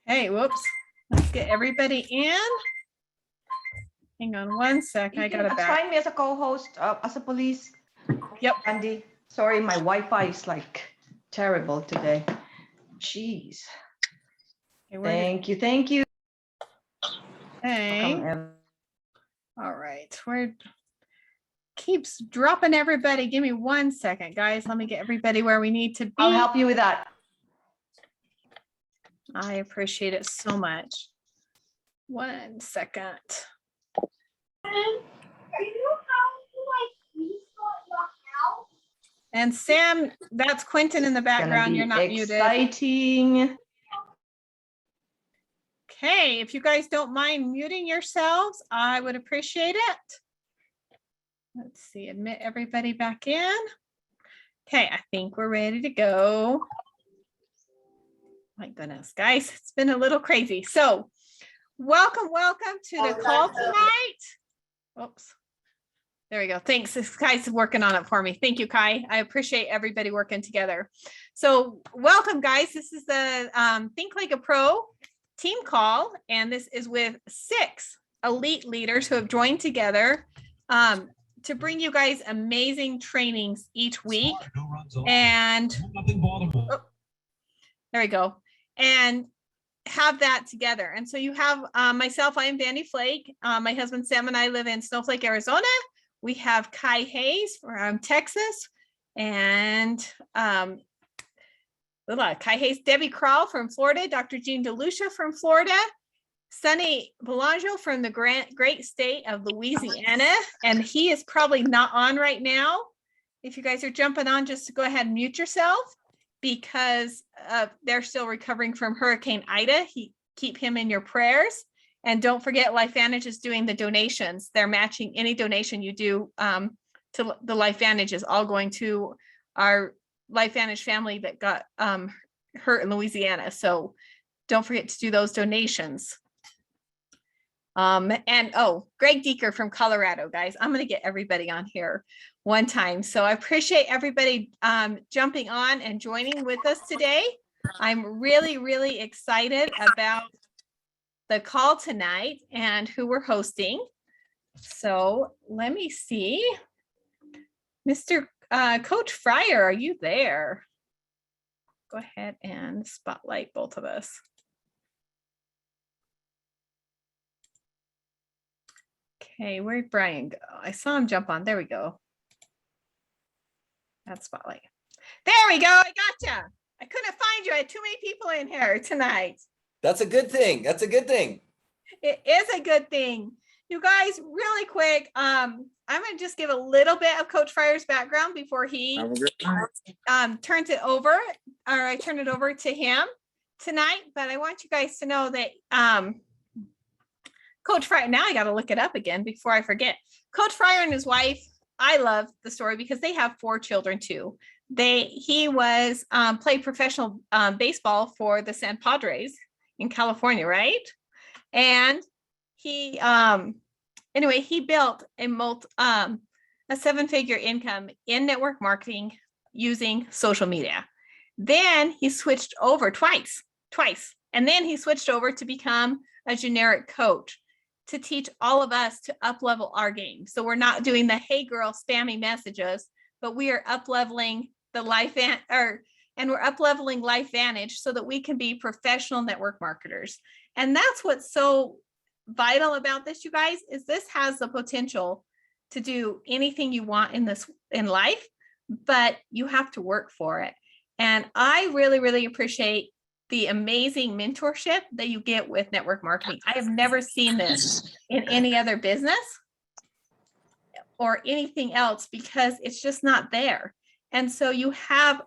Hey, whoops. Let's get everybody in. Hang on one sec. I got it back. Find me as a co-host, as a police. Yep. Andy, sorry, my Wi-Fi is like terrible today. Jeez. Okay, Thank you. Hey. All right. Where keeps dropping everybody? Give me 1 second, guys. Let me get everybody where we need to be. I'll help you with that. I appreciate it so much. 1 second. And Sam, that's Quentin in the background. You're not muted. Exciting. Okay, if you guys don't mind muting yourselves, I would appreciate it. Let's see, admit everybody back in. Okay, I think we're ready to go. My goodness, guys, it's been a little crazy. So welcome to the call tonight. Oops. There we go. Thanks. This Kai's working on it for me. Thank you, Kai. I appreciate everybody working together. So welcome, guys. This is the Think Like a Pro team call, and this is with 6 elite leaders who have joined together to bring you guys amazing trainings each week. And oh, there we go. And have that together. And so you have myself, I am Vandy Flake. My husband Sam and I live in Snowflake, Arizona. We have Kai Hayes from Texas, and Kai Hayes, Debbie Krall from Florida, Dr. Jean DeLucia from Florida, Sonny Belanger from the great state of Louisiana, and he is probably not on right now. If you guys are jumping on, just to go ahead and mute yourself, because they're still recovering from Hurricane Ida. Keep him in your prayers. And don't forget, LifeVantage is doing the donations. They're matching any donation you do to the LifeVantage is all going to our LifeVantage family that got hurt in Louisiana. So don't forget to do those donations. And Greg Deeker from Colorado, guys. I'm going to get everybody on here one time. So I appreciate everybody jumping on and joining with us today. I'm really, really excited about the call tonight and who we're hosting. So let me see. Mr. Coach Fryer, are you there? Go ahead and spotlight both of us. Okay, where'd Brian go? I saw him jump on. There we go. That's spotlight. There we go. I gotcha. I couldn't find you. I had too many people in here tonight. That's a good thing. That's a good thing. It is a good thing. You guys, really quick, I'm going to just give a little bit of Coach Fryer's background before he turns it over, or I turn it over to him tonight. But I want you guys to know that Coach Fryer, now I got to look it up again before I forget. Coach Fryer and his wife, I love the story because they have 4 children too. He was played professional baseball for the San Padres in California, right? And he anyway, he built a 7-figure income in network marketing using social media. Then he switched over twice, and then he switched over to become a generic coach to teach all of us to up-level our game. So we're not doing the hey girl spammy messages, but we are up-leveling the and we're up-leveling LifeVantage so that we can be professional network marketers. And that's what's so vital about this, you guys, is this has the potential to do anything you want in life, but you have to work for it. And I really, really appreciate the amazing mentorship that you get with network marketing. I have never seen this in any other business or anything else because it's just not there. And so you have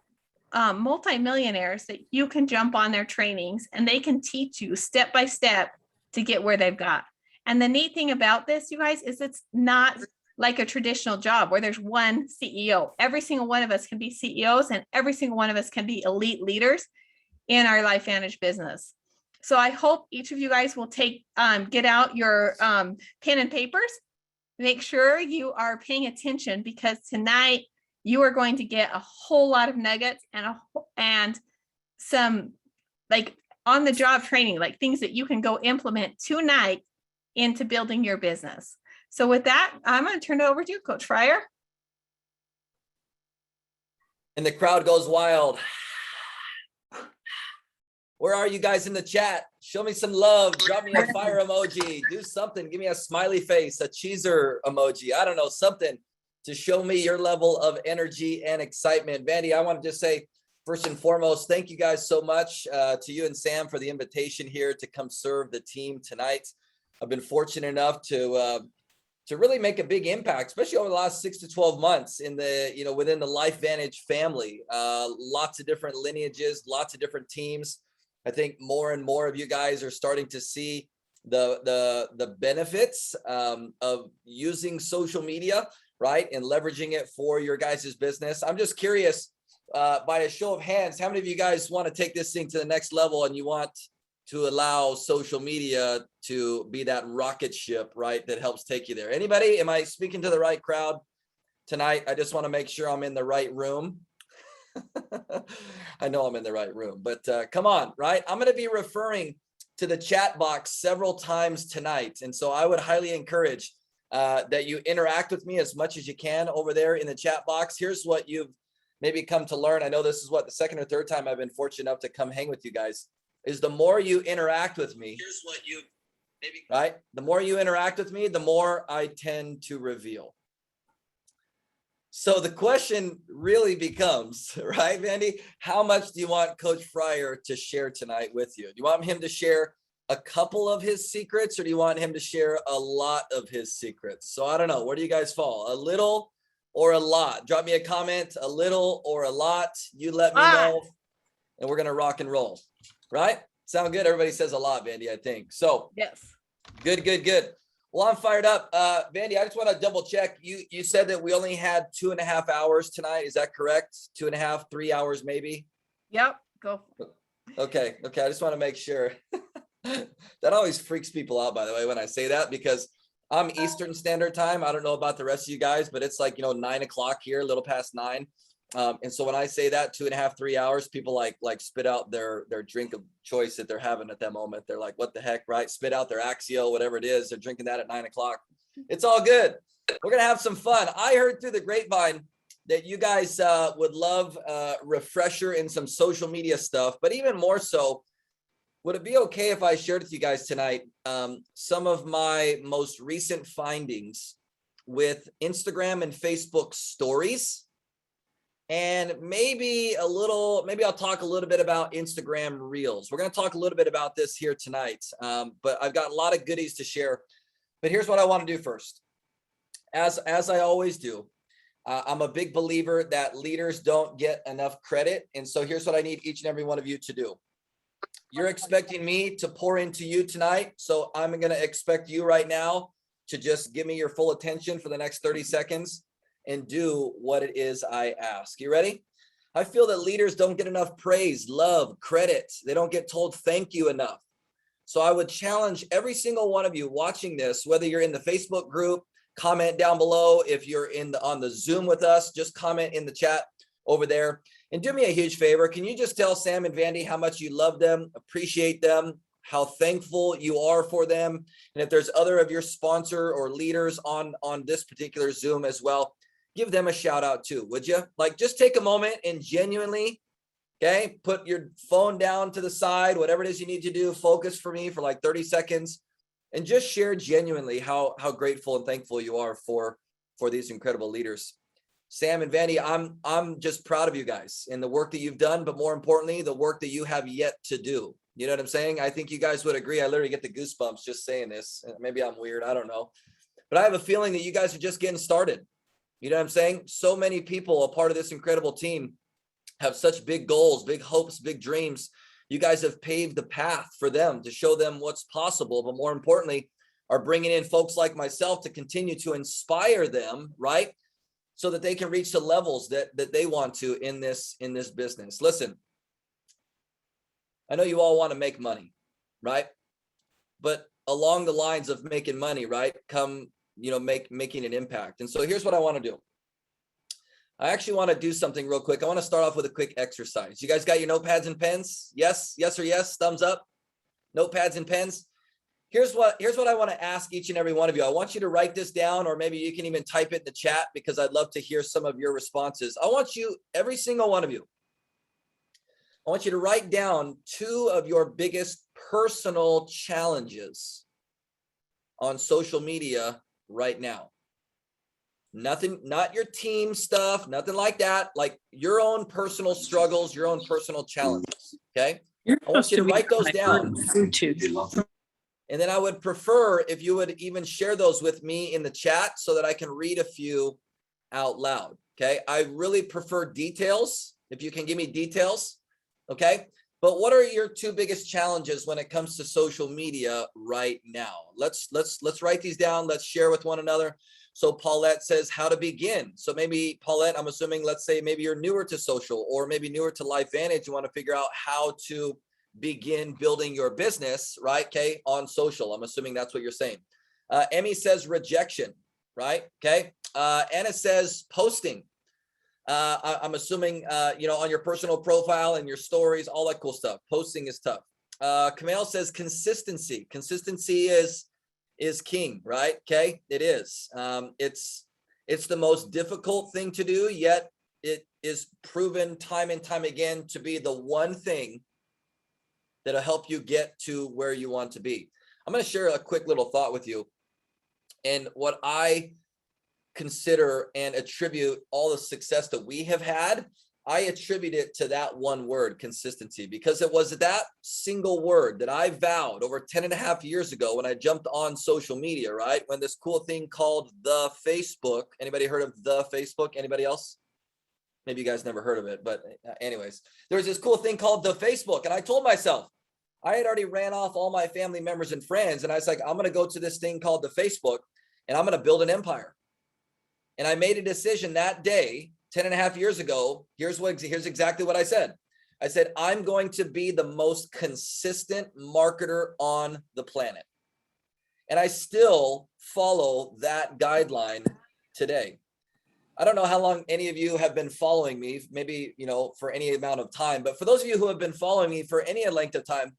multimillionaires that you can jump on their trainings and they can teach you step by step to get where they've got. And the neat thing about this, you guys, is it's not like a traditional job where there's one CEO. Every single one of us can be CEOs and every single one of us can be elite leaders in our LifeVantage business. So I hope each of you guys will get out your pen and papers. Make sure you are paying attention because tonight you are going to get a whole lot of nuggets and some like on the job training, like things that you can go implement tonight into building your business. So with that, I'm going to turn it over to you, Coach Fryer. And the crowd goes wild. Where are you guys in the chat? Show me some love. Drop me a fire emoji. Do something. Give me a smiley face, a cheeser emoji. I don't know, something to show me your level of energy and excitement. Vandy, I want to just say, first and foremost, thank you guys so much to you and Sam for the invitation here to come serve the team tonight. I've been fortunate enough to really make a big impact, especially over the last 6 to 12 months in the, within the LifeVantage family. Lots of different lineages, lots of different teams. I think more and more of you guys are starting to see the benefits of using social media, right? And leveraging it for your guys' business. I'm just curious, by a show of hands, how many of you guys want to take this thing to the next level and you want to allow social media to be that rocket ship, right, that helps take you there? Anybody? Am I speaking to the right crowd tonight? I just want to make sure I'm in the right room. I know I'm in the right room, but come on, right? I'm going to be referring to the chat box several times tonight. And so I would highly encourage that you interact with me as much as you can over there in the chat box. Here's what you've maybe come to learn. I know this is the second or third time I've been fortunate enough to come hang with you guys, is the more you interact with me, here's what you maybe, right? The more you interact with me, the more I tend to reveal. So the question really becomes, right, Vandy, how much do you want Coach Fryer to share tonight with you? Do you want him to share a couple of his secrets, or do you want him to share a lot of his secrets? So I don't know. Where do you guys fall? A little or a lot? Drop me a comment, a little or a lot. You let me know, and we're going to rock and roll, right? Sound good? Everybody says a lot, Vandy, I think. So yes. Good. Well, I'm fired up. Vandy, I just want to double check. You said that we only had 2.5 hours tonight. Is that correct? 2.5, 3 hours, maybe? Yep. Go. Okay. I just want to make sure. That always freaks people out, by the way, when I say that, because I'm Eastern Standard Time. I don't know about the rest of you guys, but it's like, 9 o'clock here, a little past 9. And so when I say that 2.5, 3 hours, people like spit out their drink of choice that they're having at that moment. They're like, what the heck, right? Spit out their Axio, whatever it is. They're drinking that at 9 o'clock. It's all good. We're going to have some fun. I heard through the grapevine that you guys would love a refresher in some social media stuff, but even more so, would it be okay if I shared with you guys tonight some of my most recent findings with Instagram and Facebook stories? And maybe I'll talk a little bit about Instagram Reels. We're going to talk a little bit about this here tonight, but I've got a lot of goodies to share. But here's what I want to do first. As I always do, I'm a big believer that leaders don't get enough credit. And so here's what I need each and every one of you to do. You're expecting me to pour into you tonight. So I'm going to expect you right now to just give me your full attention for the next 30 seconds. And do what it is I ask. You ready? I feel that leaders don't get enough praise, love, credit. They don't get told thank you enough. So I would challenge every single one of you watching this, whether you're in the Facebook group, comment down below. If you're on the Zoom with us, just comment in the chat over there. And do me a huge favor. Can you just tell Sam and Vandy how much you love them, appreciate them, how thankful you are for them? And if there's other of your sponsor or leaders on this particular Zoom as well, give them a shout out too, would you? Like, just take a moment and genuinely, okay, put your phone down to the side, whatever it is you need to do, focus for me for like 30 seconds, and just share genuinely how grateful and thankful you are for these incredible leaders. Sam and Vandy, I'm just proud of you guys and the work that you've done, but more importantly, the work that you have yet to do. You know what I'm saying? I think you guys would agree. I literally get the goosebumps just saying this. Maybe I'm weird, I don't know. But I have a feeling that you guys are just getting started. You know what I'm saying? So many people, a part of this incredible team, have such big goals, big hopes, big dreams. You guys have paved the path for them to show them what's possible, but more importantly, are bringing in folks like myself to continue to inspire them, right? So that they can reach the levels that they want to in this business. Listen, I know you all want to make money, right? But along the lines of making money, right, come making an impact. And so here's what I want to do. I actually want to do something real quick. I want to start off with a quick exercise. You guys got your notepads and pens? Yes, yes or yes, thumbs up. Notepads and pens. Here's what I want to ask each and every one of you. I want you to write this down, or maybe you can even type it in the chat, because I'd love to hear some of your responses. I want you, every single one of you, I want you to write down 2 of your biggest personal challenges on social media right now. Nothing, not your team stuff, nothing like that, like your own personal struggles, your own personal challenges, okay? I want you to write those down. And then I would prefer if you would even share those with me in the chat so that I can read a few out loud, okay? I really prefer details, if you can give me details, okay? But what are your 2 biggest challenges when it comes to social media right now? Let's write these down. Let's share with one another. So Paulette says how to begin. So maybe Paulette, I'm assuming, let's say maybe you're newer to social, or maybe newer to LifeVantage. You want to figure out how to begin building your business, right? Okay, on social. I'm assuming that's what you're saying. Emmy says rejection, right? Okay. Anna says posting. I'm assuming, on your personal profile and your stories, all that cool stuff. Posting is tough. Kamal says consistency. Consistency is king, right? Okay, it is. It's the most difficult thing to do, yet it is proven time and time again to be the one thing that'll help you get to where you want to be. I'm going to share a quick little thought with you. And what I consider and attribute all the success that we have had, I attribute it to that one word, consistency, because it was that single word that I vowed over 10 and a half years ago when I jumped on social media, right? When this cool thing called the Facebook, anybody heard of the Facebook? Anybody else? Maybe you guys never heard of it, but anyways, there's this cool thing called the Facebook. And I told myself, I had already ran off all my family members and friends. And I was like, I'm going to go to this thing called the Facebook, and I'm going to build an empire. And I made a decision that day, 10 and a half years ago. Here's exactly what I said. I said, I'm going to be the most consistent marketer on the planet. And I still follow that guideline today. I don't know how long any of you have been following me, maybe, for any amount of time, but for those of you who have been following me for any length of time,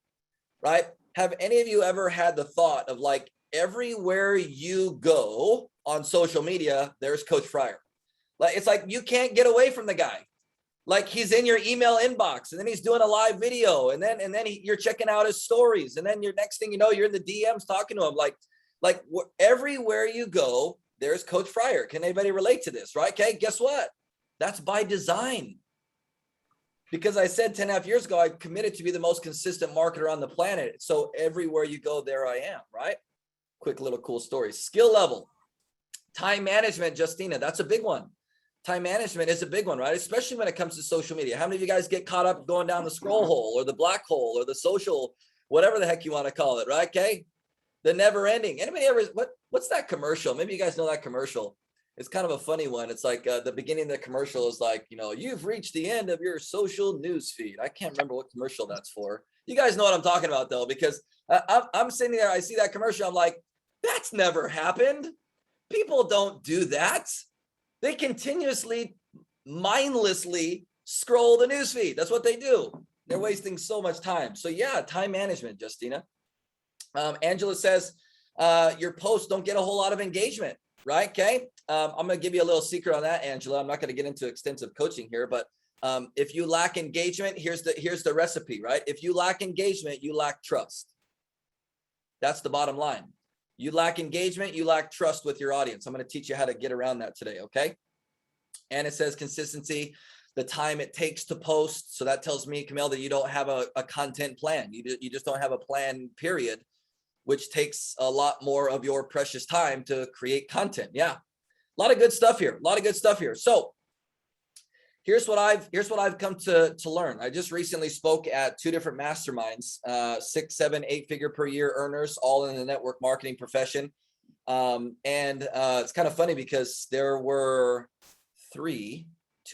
right? Have any of you ever had the thought of, like, everywhere you go on social media, there's Coach Fryer? Like, it's like you can't get away from the guy. Like, he's in your email inbox, and then he's doing a live video, and then you're checking out his stories, and then your next thing you know, you're in the DMs talking to him. Like everywhere you go, there's Coach Fryer. Can anybody relate to this, right? Okay, guess what? That's by design. Because I said 10 and a half years ago, I committed to be the most consistent marketer on the planet. So everywhere you go, there I am, right? Quick little cool story. Skill level. Time management, Justina, that's a big one. Time management is a big one, right? Especially when it comes to social media. How many of you guys get caught up going down the scroll hole or the black hole or the social, whatever the heck you want to call it, right? Okay. The never ending. Anybody ever, what's that commercial? Maybe you guys know that commercial. It's kind of a funny one. It's like the beginning of the commercial is like, you've reached the end of your social news feed. I can't remember what commercial that's for. You guys know what I'm talking about though, because I'm sitting there, I see that commercial. I'm like, that's never happened. People don't do that. They continuously, mindlessly scroll the news feed. That's what they do. They're wasting so much time. So yeah, time management, Justina. Angela says, your posts don't get a whole lot of engagement, right? Okay. I'm going to give you a little secret on that, Angela. I'm not going to get into extensive coaching here, but if you lack engagement, here's the recipe, right? If you lack engagement, you lack trust. That's the bottom line. You lack engagement, you lack trust with your audience. I'm going to teach you how to get around that today, okay? And it says consistency, the time it takes to post. So that tells me, Camille, that you don't have a content plan. You just don't have a plan, period, which takes a lot more of your precious time to create content. Yeah, a lot of good stuff here. So here's what I've come to learn. I just recently spoke at 2 different masterminds, 6, 7, 8 figure per year earners, all in the network marketing profession. And it's kind of funny because there were 2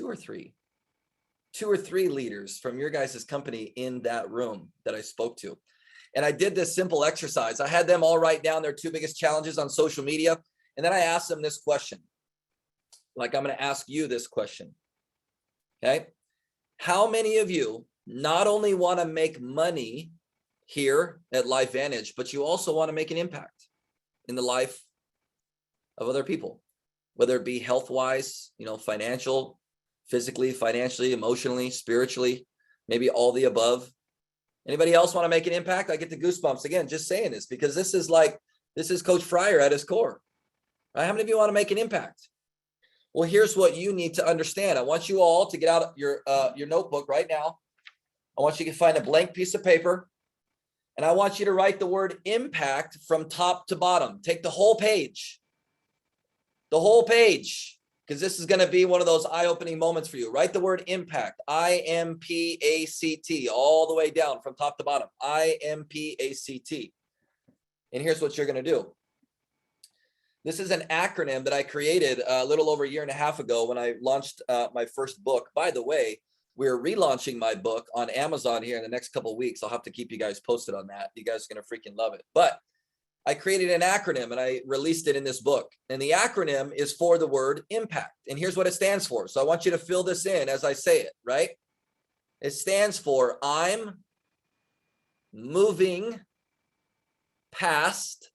or 3 leaders from your guys' company in that room that I spoke to. And I did this simple exercise. I had them all write down their 2 biggest challenges on social media. And then I asked them this question. like I'm going to ask you this question. Okay. How many of you not only want to make money here at LifeVantage, but you also want to make an impact in the life of other people, whether it be health-wise, financial, physically, financially, emotionally, spiritually, maybe all the above. Anybody else want to make an impact? I get the goosebumps again, just saying this, because this is Coach Fryer at his core. Right? How many of you want to make an impact? Well, here's what you need to understand. I want you all to get out your notebook right now. I want you to find a blank piece of paper, and I want you to write the word impact from top to bottom. Take the whole page, because this is going to be one of those eye-opening moments for you. Write the word impact, I-M-P-A-C-T, all the way down from top to bottom, I-M-P-A-C-T. And here's what you're going to do. This is an acronym that I created a little over a year and a half ago when I launched my first book. By the way, we're relaunching my book on Amazon here in the next couple of weeks. I'll have to keep you guys posted on that. You guys are going to freaking love it. But I created an acronym and I released it in this book. And the acronym is for the word impact. And here's what it stands for. So I want you to fill this in as I say it, right? It stands for I'm moving past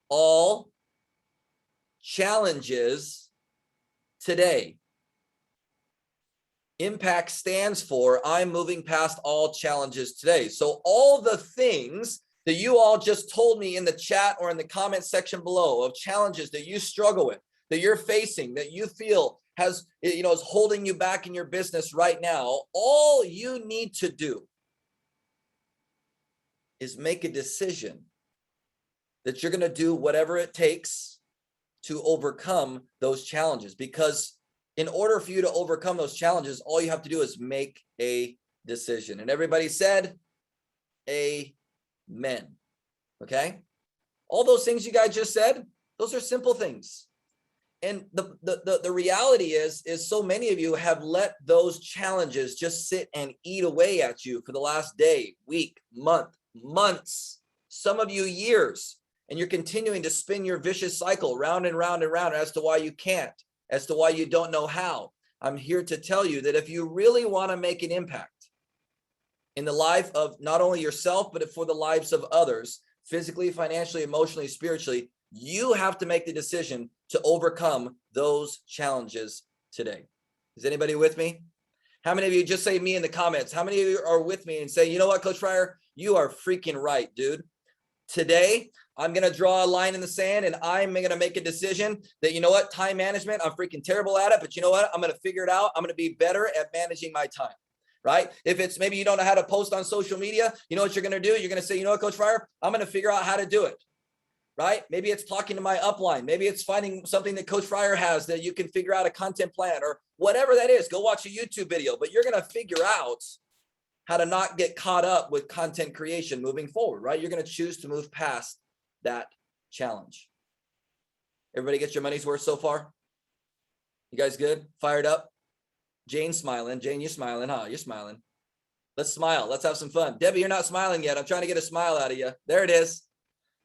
all challenges today. Impact stands for I'm moving past all challenges today. So all the things that you all just told me in the chat or in the comment section below of challenges that you struggle with, that you're facing, that you feel is holding you back in your business right now, all you need to do is make a decision that you're going to do whatever it takes to overcome those challenges. Because in order for you to overcome those challenges, all you have to do is make a decision. And everybody said, amen. Okay? All those things you guys just said, those are simple things. And the reality is so many of you have let those challenges just sit and eat away at you for the last day, week, month, months, some of you years. And you're continuing to spin your vicious cycle round and round and round as to why you can't, as to why you don't know how. I'm here to tell you that if you really want to make an impact in the life of not only yourself, but for the lives of others, physically, financially, emotionally, spiritually, you have to make the decision to overcome those challenges today. Is anybody with me? How many of you, just say me in the comments, how many of you are with me and say, you know what, Coach Fryer, you are freaking right, dude. Today, I'm going to draw a line in the sand and I'm going to make a decision that, you know what, time management, I'm freaking terrible at it, but you know what, I'm going to figure it out. I'm going to be better at managing my time, right? If it's maybe you don't know how to post on social media, you know what you're going to do? You're going to say, you know what, Coach Fryer, I'm going to figure out how to do it, right? Maybe it's talking to my upline. Maybe it's finding something that Coach Fryer has that you can figure out a content plan or whatever that is. Go watch a YouTube video, but you're going to figure out how to not get caught up with content creation moving forward, right? You're going to choose to move past that challenge. Everybody get your money's worth so far? You guys good? Fired up? Jane's smiling. Jane, you smiling, huh? You're smiling. Let's smile. Let's have some fun. Debbie, you're not smiling yet. I'm trying to get a smile out of you. There it is.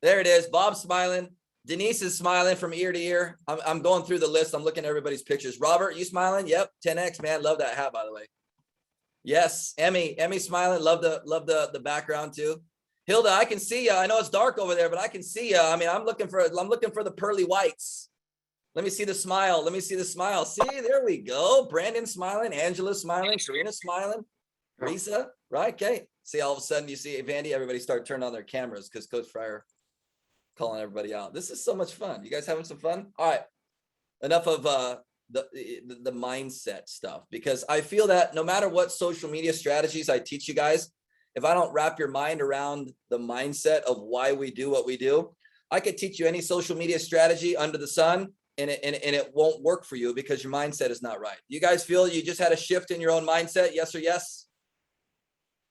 There it is. Bob's smiling. Denise is smiling from ear to ear. I'm going through the list. I'm looking at everybody's pictures. Robert, you smiling? Yep. 10X, man. Love that hat, by the way. Yes. Emmy smiling. Love the background too. Hilda, I can see you. I know it's dark over there, but I can see you. I mean, I'm looking for the pearly whites. Let me see the smile. Let me see the smile. See, there we go. Brandon smiling. Angela smiling. Serena smiling. Risa, right? Okay. See, all of a sudden you see Vandy, everybody start turning on their cameras because Coach Fryer calling everybody out. This is so much fun. You guys having some fun? All right. Enough of the mindset stuff, because I feel that no matter what social media strategies I teach you guys, if I don't wrap your mind around the mindset of why we do what we do, I could teach you any social media strategy under the sun and it won't work for you because your mindset is not right. You guys feel you just had a shift in your own mindset? Yes or yes?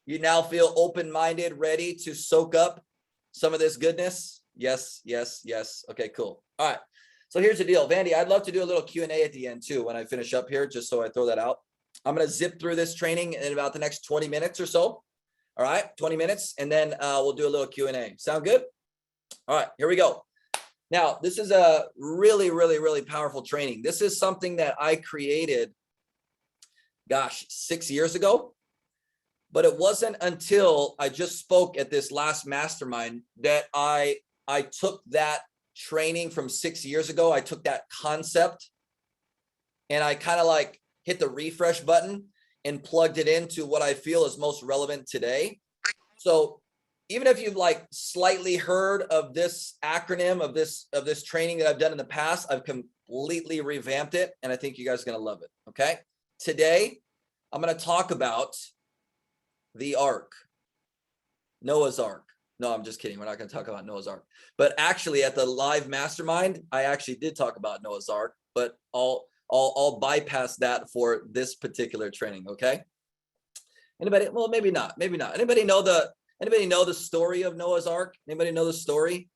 You now feel open-minded, ready to soak up some of this goodness? Yes, yes, yes. Okay, cool. All right. So here's the deal. Vandy, I'd love to do a little Q&A at the end too when I finish up here, just so I throw that out. I'm going to zip through this training in about the next 20 minutes or so. All right, 20 minutes, and then we'll do a little Q&A. Sound good? All right, here we go. Now, this is a really, really, really powerful training. This is something that I created, gosh, 6 years ago. But it wasn't until I just spoke at this last mastermind that I took that training from 6 years ago. I took that concept and I kind of like hit the refresh button and plugged it into what I feel is most relevant today. So even if you've like slightly heard of this acronym of this training that I've done in the past, I've completely revamped it and I think you guys are going to love it. Okay. Today, I'm going to talk about the Ark, Noah's Ark. No, I'm just kidding. We're not going to talk about Noah's Ark. But actually, at the live mastermind, I actually did talk about Noah's Ark, but I'll bypass that for this particular training. Okay. Anybody? Well, maybe not. Maybe not. Anybody know the story of Noah's Ark? Anybody know the story?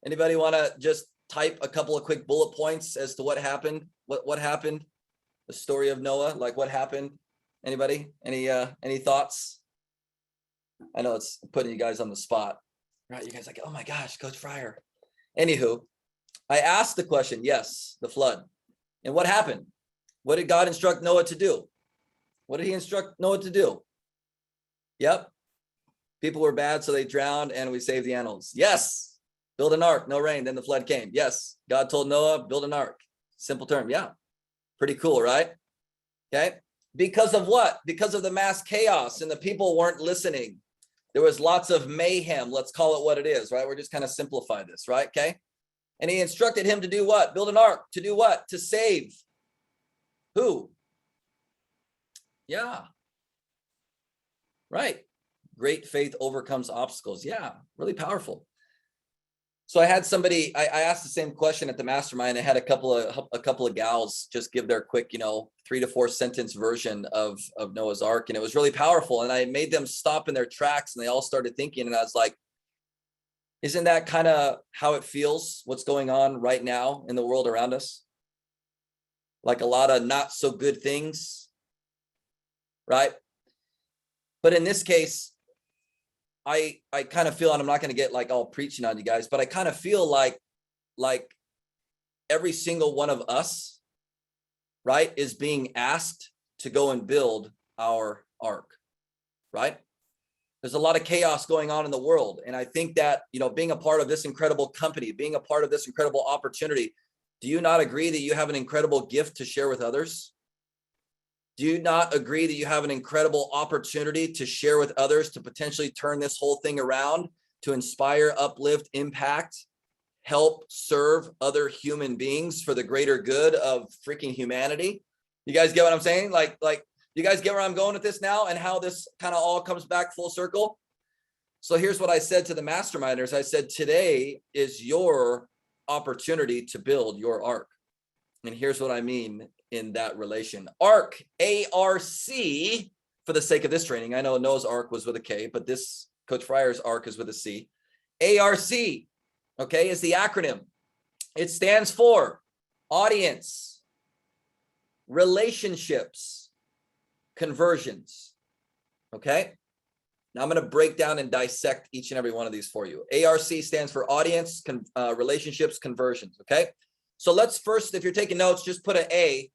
Anybody want to just type a couple of quick bullet points as to what happened? What happened? The story of Noah, like what happened? Anybody? Any thoughts? I know it's putting you guys on the spot, right? You guys are like, oh my gosh, Coach Fryer. Anywho, I asked the question, yes, the flood. And what happened? What did God instruct Noah to do? What did he instruct Noah to do? Yep. People were bad, so they drowned and we saved the animals. Yes. Build an ark, no rain, then the flood came. Yes. God told Noah, build an ark. Simple term. Yeah. Pretty cool, right? Okay. Because of what? Because of the mass chaos and the people weren't listening. There was lots of mayhem. Let's call it what it is, right? We're just kind of simplify this, right? Okay. And he instructed him to do what? Build an ark. To do what? To save who? Yeah. Right. Great faith overcomes obstacles. Yeah. Really powerful. So I had somebody, I asked the same question at the mastermind. I had a couple of gals just give their quick, 3 to 4 sentence version of Noah's Ark. And it was really powerful. And I made them stop in their tracks and they all started thinking. And I was like, isn't that kind of how it feels? What's going on right now in the world around us? Like a lot of not so good things, right? But in this case, I kind of feel, and I'm not going to get like all preaching on you guys, but I kind of feel like every single one of us, right, is being asked to go and build our ark, right? There's a lot of chaos going on in the world. And I think that, being a part of this incredible company, being a part of this incredible opportunity, do you not agree that you have an incredible gift to share with others? Do you not agree that you have an incredible opportunity to share with others to potentially turn this whole thing around, to inspire, uplift, impact, help serve other human beings for the greater good of freaking humanity? You guys get what I'm saying? Like you guys get where I'm going with this now and how this kind of all comes back full circle? So here's what I said to the masterminders. I said, today is your opportunity to build your ark. And here's what I mean in that relation. Ark, A-R-C, for the sake of this training. I know Noah's Ark was with a K, but this Coach Fryer's Ark is with a C. A-R-C, okay, is the acronym. It stands for audience, relationships, conversions, okay? Now I'm going to break down and dissect each and every one of these for you. ARC stands for audience, relationships, conversions, okay? So let's first, if you're taking notes, just put an A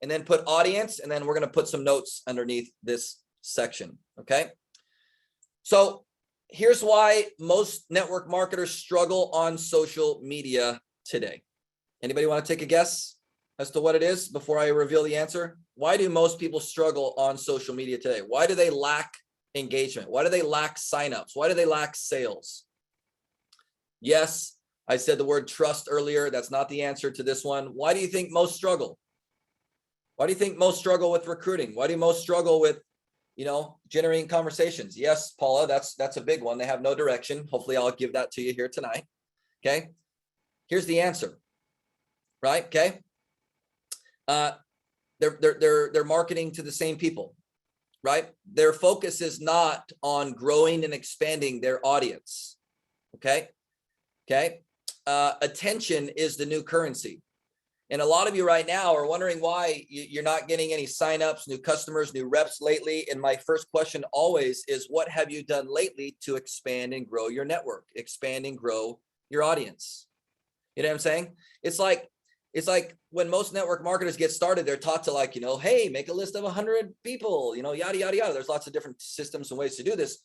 and then put audience, and then we're going to put some notes underneath this section, okay? So here's why most network marketers struggle on social media today. Anybody want to take a guess as to what it is before I reveal the answer? Why do most people struggle on social media today? Why do they lack engagement? Why do they lack signups? Why do they lack sales? Yes, I said the word trust earlier. That's not the answer to this one. Why do you think most struggle? Why do you think most struggle with recruiting? Why do most struggle with, generating conversations? Yes, Paula, that's a big one. They have no direction. Hopefully I'll give that to you here tonight. Okay. Here's the answer. Right. Okay. They're marketing to the same people, right? Their focus is not on growing and expanding their audience. Okay. Okay. Attention is the new currency. And a lot of you right now are wondering why you're not getting any signups, new customers, new reps lately. And my first question always is, what have you done lately to expand and grow your network, expand and grow your audience? You know what I'm saying? It's like when most network marketers get started, they're taught to like, hey, make a list of 100 people, yada, yada, yada. There's lots of different systems and ways to do this.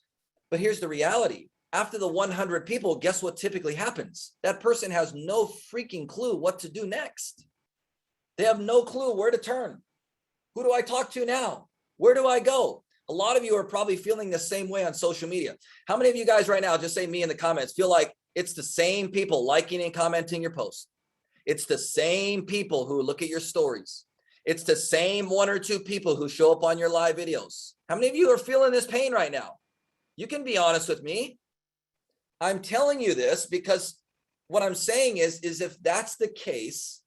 But here's the reality. After the 100 people, guess what typically happens? That person has no freaking clue what to do next. They have no clue where to turn. Who do I talk to now? Where do I go? A lot of you are probably feeling the same way on social media. How many of you guys right now, just say me in the comments, feel like it's the same people liking and commenting your posts? It's the same people who look at your stories. It's the same 1 or 2 people who show up on your live videos. How many of you are feeling this pain right now? You can be honest with me. I'm telling you this because what I'm saying is if that's the case,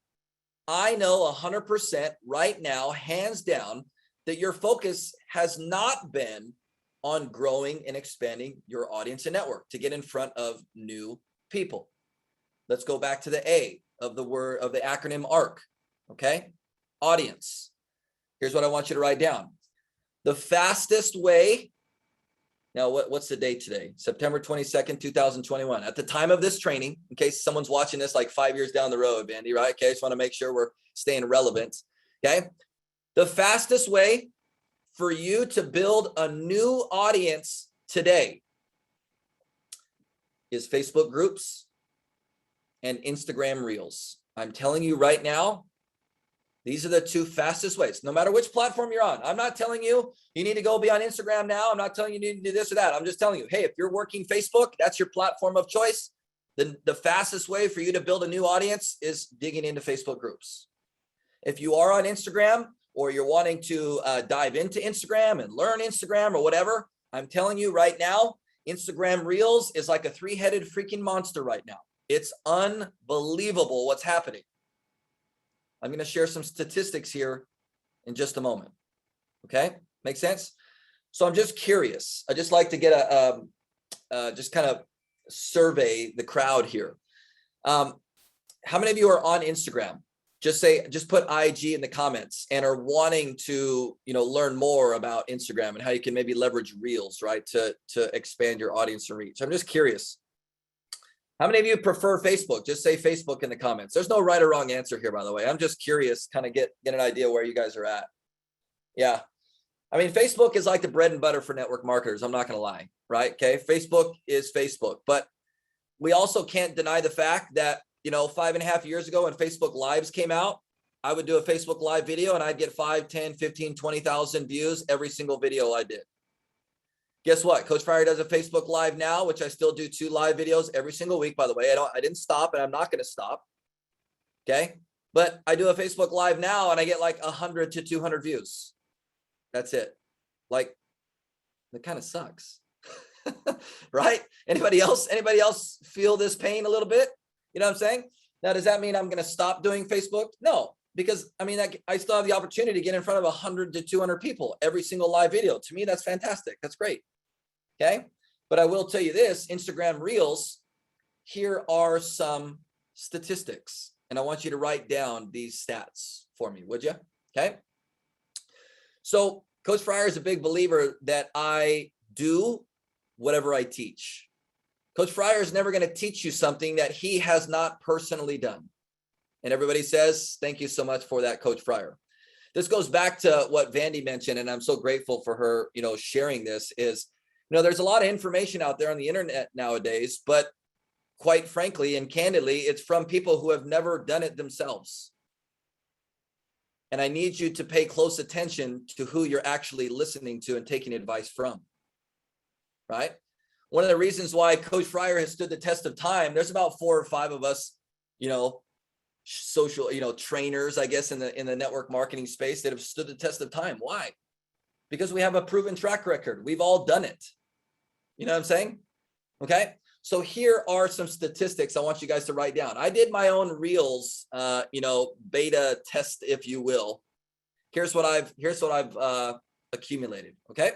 I know 100% right now, hands down, that your focus has not been on growing and expanding your audience and network to get in front of new people. Let's go back to the A of the word of the acronym ARC. Okay. Audience. Here's what I want you to write down. The fastest way. Now, what's the date today? September 22nd, 2021. At the time of this training, in case someone's watching this like 5 years down the road, Vandy, right? Okay. I just want to make sure we're staying relevant. Okay. The fastest way for you to build a new audience today is Facebook groups and Instagram Reels. I'm telling you right now, these are the 2 fastest ways, no matter which platform you're on. I'm not telling you you need to go be on Instagram now. I'm not telling you you need to do this or that. I'm just telling you, hey, if you're working Facebook, that's your platform of choice. Then the fastest way for you to build a new audience is digging into Facebook groups. If you are on Instagram or you're wanting to dive into Instagram and learn Instagram or whatever, I'm telling you right now, Instagram Reels is like a 3-headed freaking monster right now. It's unbelievable what's happening. I'm going to share some statistics here in just a moment. Okay, makes sense? So I'm just curious. I just like to get just kind of survey the crowd here. How many of you are on Instagram? Just put IG in the comments and are wanting to, learn more about Instagram and how you can maybe leverage Reels, right, to expand your audience and reach. I'm just curious. How many of you prefer Facebook? Just say Facebook in the comments. There's no right or wrong answer here, by the way. I'm just curious, kind of get an idea where you guys are at. Yeah. I mean, Facebook is like the bread and butter for network marketers. I'm not going to lie, right? Okay. Facebook is Facebook, but we also can't deny the fact that, 5.5 years ago when Facebook Lives came out, I would do a Facebook Live video and I'd get 5, 10, 15, 20,000 views every single video I did. Guess what? Coach Fryer does a Facebook Live now, which I still do 2 live videos every single week, by the way. I didn't stop and I'm not going to stop. Okay. But I do a Facebook Live now and I get like 100 to 200 views. That's it. Like, that kind of sucks. Right? Anybody else feel this pain a little bit? You know what I'm saying? Now, does that mean I'm going to stop doing Facebook? No, because I still have the opportunity to get in front of 100 to 200 people every single live video. To me, that's fantastic. That's great. Okay. But I will tell you this, Instagram Reels, here are some statistics. And I want you to write down these stats for me, would you? Okay. So Coach Fryer is a big believer that I do whatever I teach. Coach Fryer is never going to teach you something that he has not personally done. And everybody says, thank you so much for that, Coach Fryer. This goes back to what Vandy mentioned, and I'm so grateful for her, sharing this is, there's a lot of information out there on the internet nowadays, but quite frankly and candidly, it's from people who have never done it themselves. And I need you to pay close attention to who you're actually listening to and taking advice from, right? One of the reasons why Coach Fryer has stood the test of time, there's about 4 or 5 of us, social, trainers, I guess, in the network marketing space that have stood the test of time. Why? Because we have a proven track record. We've all done it. You know what I'm saying? Okay. So here are some statistics I want you guys to write down. I did my own Reels, beta test, if you will. Here's what I've accumulated. Okay.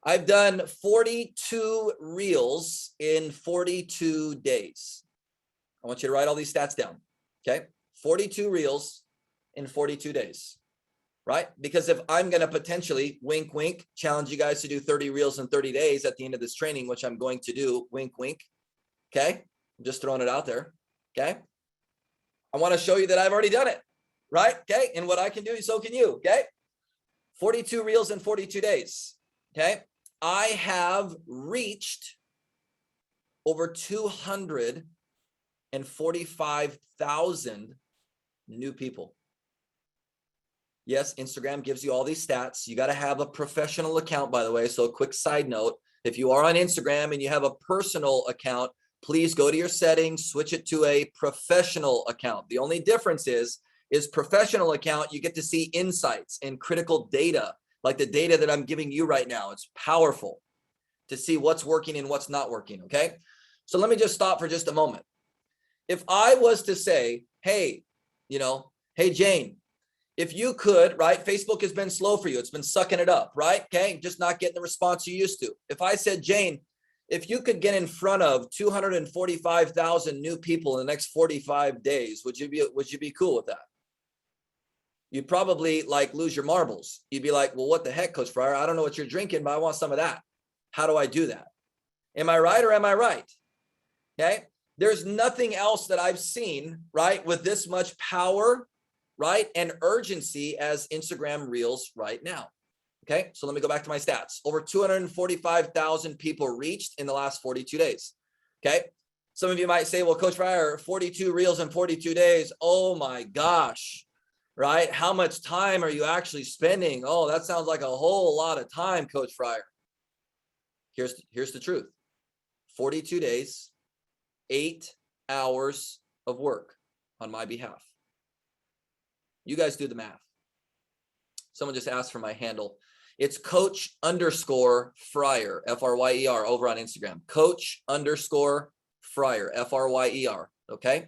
I've done 42 Reels in 42 days. I want you to write all these stats down. Okay. 42 Reels in 42 days, right? Because if I'm going to potentially, wink, wink, challenge you guys to do 30 Reels in 30 days at the end of this training, which I'm going to do, wink, wink. Okay. I'm just throwing it out there. Okay. I want to show you that I've already done it, right? Okay. And what I can do, so can you. Okay. 42 reels in 42 days. Okay. I have reached over 245,000 new people. Yes, Instagram gives you all these stats. You got to have a professional account, by the way. So a quick side note, if you are on Instagram and you have a personal account, please go to your settings, switch it to a professional account. The only difference is professional account, you get to see insights and critical data, like the data that I'm giving you right now. It's powerful to see what's working and what's not working, okay? So let me just stop for just a moment. If I was to say, hey, hey, Jane, if you could, right? Facebook has been slow for you. It's been sucking it up, right? Okay, just not getting the response you used to. If I said, Jane, if you could get in front of 245,000 new people in the next 45 days, would you be cool with that? You'd probably lose your marbles. You'd be like, well, what the heck, Coach Fryer? I don't know what you're drinking, but I want some of that. How do I do that? Am I right or am I right? Okay. There's nothing else that I've seen, right, with this much power, right, and urgency as Instagram Reels right now. Okay, so let me go back to my stats. Over 245,000 people reached in the last 42 days. Okay, some of you might say, well, Coach Fryer, 42 Reels in 42 days. Oh my gosh, right? How much time are you actually spending? Oh, that sounds like a whole lot of time, Coach Fryer. Here's the truth. 42 days, 8 hours of work on my behalf. You guys do the math. Someone just asked for my handle. It's Coach_Fryer, Fryer, over on Instagram. Coach_Fryer, Fryer. Okay.